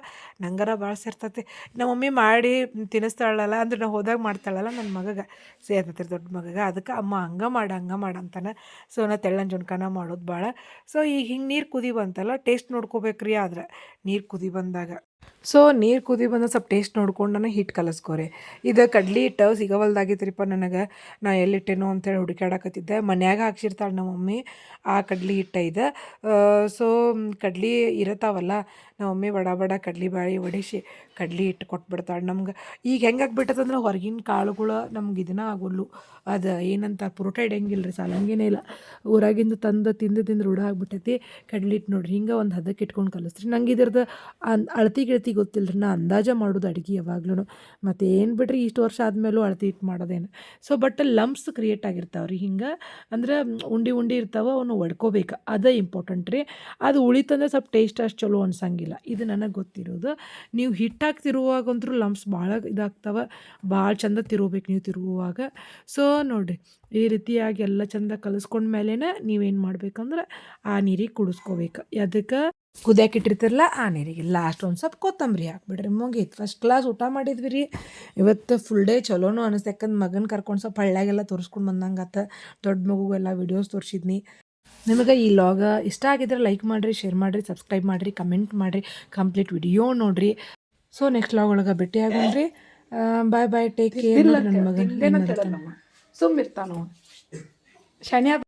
ನಂಗಾರ ಭಾಳ ಸೇರ್ತೈತಿ. ನಮ್ಮ ಮಮ್ಮಿ ಮಾಡಿ ತಿನ್ನಿಸ್ತಾಳಲ್ಲ, ಅಂದ್ರೆ ನಾವು ಹೋದಾಗ ಮಾಡ್ತಾಳಲ್ಲ, ನನ್ನ ಮಗಗೆ ಸೇರ್ತೈತಿ ರೀ, ದೊಡ್ಡ ಮಗಗೆ. ಅದಕ್ಕೆ ಅಮ್ಮ ಹಂಗೆ ಮಾಡು ಅಂತಾನೆ. ಸೊ ನಾ ತೆಳ್ಳನ ಜುಣ್ಕಾನ ಮಾಡೋದು ಭಾಳ. ಸೊ ಈಗ ಹಿಂಗೆ ನೀರು ಕುದಿ ಬಂತಲ್ಲ, ಟೇಸ್ಟ್ ನೋಡ್ಕೋಬೇಕ್ರಿ. ಆದ್ರೆ ನೀರು ಕುದಿ ಬಂದಾಗ ಸೊ ನೀರು ಕುದಿ ಬಂದ ಸ್ವಲ್ಪ ಟೇಸ್ಟ್ ನೋಡ್ಕೊಂಡು ನಾನು ಹಿಟ್ಟು ಕಲಸ್ಕೋರಿ. ಇದು ಕಡ್ಲಿ ಹಿಟ್ಟು ಸಿಗವಲ್ದಾಗಿತ್ರಿಪ್ಪ ನನಗೆ. ನಾ ಎಲ್ಲಿಟ್ಟೇನೋ ಅಂತೇಳಿ ಹುಡುಕ್ಯಾಡಕತ್ತಿದ್ದೆ. ಮನ್ಯಾಗ ಹಾಕ್ಸಿರ್ತಾಳೆ ನಮ್ಮ ಮಮ್ಮಿ ಆ ಕಡ್ಲಿ ಹಿಟ್ಟು ಇದು. ಸೊ ಕಡ್ಲಿ ಇರತ್ತಾವಲ್ಲ, ನಮ್ಮ ಮಮ್ಮಿ ಬಡ ಬಡ ಕಡ್ಲಿ ಬ್ಯಾಳಿ ಒಡಿಸಿ ಕಡ್ಲಿ ಹಿಟ್ಟು ಕೊಟ್ಬಿಡ್ತಾಳೆ ನಮ್ಗೆ. ಈಗ ಹೆಂಗೆ ಆಗ್ಬಿಟ್ಟದಂದ್ರೆ ಹೊರಗಿನ ಕಾಳುಗಳು ನಮ್ಗೆ ಇದನ್ನ ಆಗೋಲ್ಲು. ಅದು ಏನಂತ ಪುರೋಟ ಇಡಂಗಿಲ್ಲ ರೀ, ಸಾಲಂಗೇನೇ ಇಲ್ಲ. ಊರಾಗಿಂದ ತಂದು ತಿಂದು ರೂಢ ಆಗ್ಬಿಟ್ಟೈತಿ. ಕಡ್ಲಿ ಹಿಟ್ಟು ನೋಡ್ರಿ ಹಿಂಗೆ ಒಂದು ಹದಕ್ಕೆ ಇಟ್ಕೊಂಡು ಕಲಿಸ್ರಿ. ನಂಗೆ ಇದ್ರದ್ದು ಅಳತಿ ಗಿಳತಿ ಗೊತ್ತಿಲ್ಲ ರೀ. ನಾ ಅಂದಾಜ ಮಾಡೋದು ಅಡುಗೆ ಯಾವಾಗ್ಲೂ. ಮತ್ತು ಏನು ಬಿಡ್ರಿ ಇಷ್ಟು ವರ್ಷ ಆದಮೇಲೂ ಅಳತಿ ಹಿಟ್ಟು ಮಾಡೋದೇನು. ಸೊ ಬಟ್ ಲಂಪ್ಸ್ ಕ್ರಿಯೇಟ್ ಆಗಿರ್ತಾವೆ ರೀ. ಹಿಂಗೆ ಅಂದ್ರೆ ಉಂಡೆ ಇರ್ತಾವೆ, ಅವನ್ನ ಒಡ್ಕೋಬೇಕು, ಅದೇ ಇಂಪಾರ್ಟೆಂಟ್ ರೀ. ಅದು ಉಳಿತಂದ್ರೆ ಸ್ವಲ್ಪ ಟೇಸ್ಟ್ ಅಷ್ಟು ಚಲೋ ಅನ್ಸಂಗಿಲ್ಲ. ಇದು ನನಗೆ ಗೊತ್ತಿರೋದು. ನೀವು ಹಿಟ್ಟಾಗಿ ತಿರುವಾಗಂತೂ ಲಂಪ್ಸ್ ಭಾಳ ಇದಾಗ್ತವೆ, ಭಾಳ ಚಂದ ತಿರುಗಬೇಕು ನೀವು ತಿರುಗುವಾಗ. ಸೊ ನೋಡಿರಿ ಈ ರೀತಿಯಾಗಿ ಎಲ್ಲ ಚಂದ ಕಲಿಸ್ಕೊಂಡ್ಮೇಲೆ ನೀವೇನು ಮಾಡ್ಬೇಕಂದ್ರೆ ಆ ನೀರಿಗೆ ಕುಡಿಸ್ಕೋಬೇಕು. ಅದಕ್ಕೆ ಕುದಿಯಕ್ಕೆ ಇಟ್ಟಿರ್ತಿರಲ್ಲ ಆ ನೀರಿಗೆ ಲಾಸ್ಟ್ ಒಂದು ಸ್ವಲ್ಪ ಕೊತ್ತಂಬರಿ ಹಾಕ್ಬಿಡ್ರಿ, ಮುಗೀತು. ಫಸ್ಟ್ ಕ್ಲಾಸ್ ಊಟ ಮಾಡಿದ್ವಿ ರೀ ಇವತ್ತು. ಫುಲ್ ಡೇ ಚಲೋನು ಅನಿಸ್ತು, ಯಾಕಂದ್ರೆ ಮಗನ ಕರ್ಕೊಂಡು ಸ್ವಲ್ಪ ಹಳ್ಳ್ಯಾಗೆಲ್ಲ ತೋರಿಸ್ಕೊಂಡು ಬಂದಂಗೆ ಆತ. ದೊಡ್ಡ ಮಗುಗೆಲ್ಲ ವೀಡಿಯೋಸ್ ತೋರಿಸಿದ್ನಿ. ನಿಮಗೆ ಈ ಲಾಗ ಇಷ್ಟ ಆಗಿದ್ರೆ ಲೈಕ್ ಮಾಡಿರಿ, ಶೇರ್ ಮಾಡಿರಿ, ಸಬ್ಸ್ಕ್ರೈಬ್ ಮಾಡಿರಿ, ಕಮೆಂಟ್ ಮಾಡಿರಿ, ಕಂಪ್ಲೀಟ್ ವಿಡಿಯೋ ನೋಡಿರಿ. ಸೊ ನೆಕ್ಸ್ಟ್ ಲಾಗ್ ಒಳಗೆ ಭೇಟಿ ಆಗೋಣ್ರಿ. ಬಾಯ್ ಬಾಯ್, ಟೇಕ್ ಕೇರ್. ನನ್ನ ಮಗನ ಸುಮ್ಮಿರ್ತಾನು ಶನಿ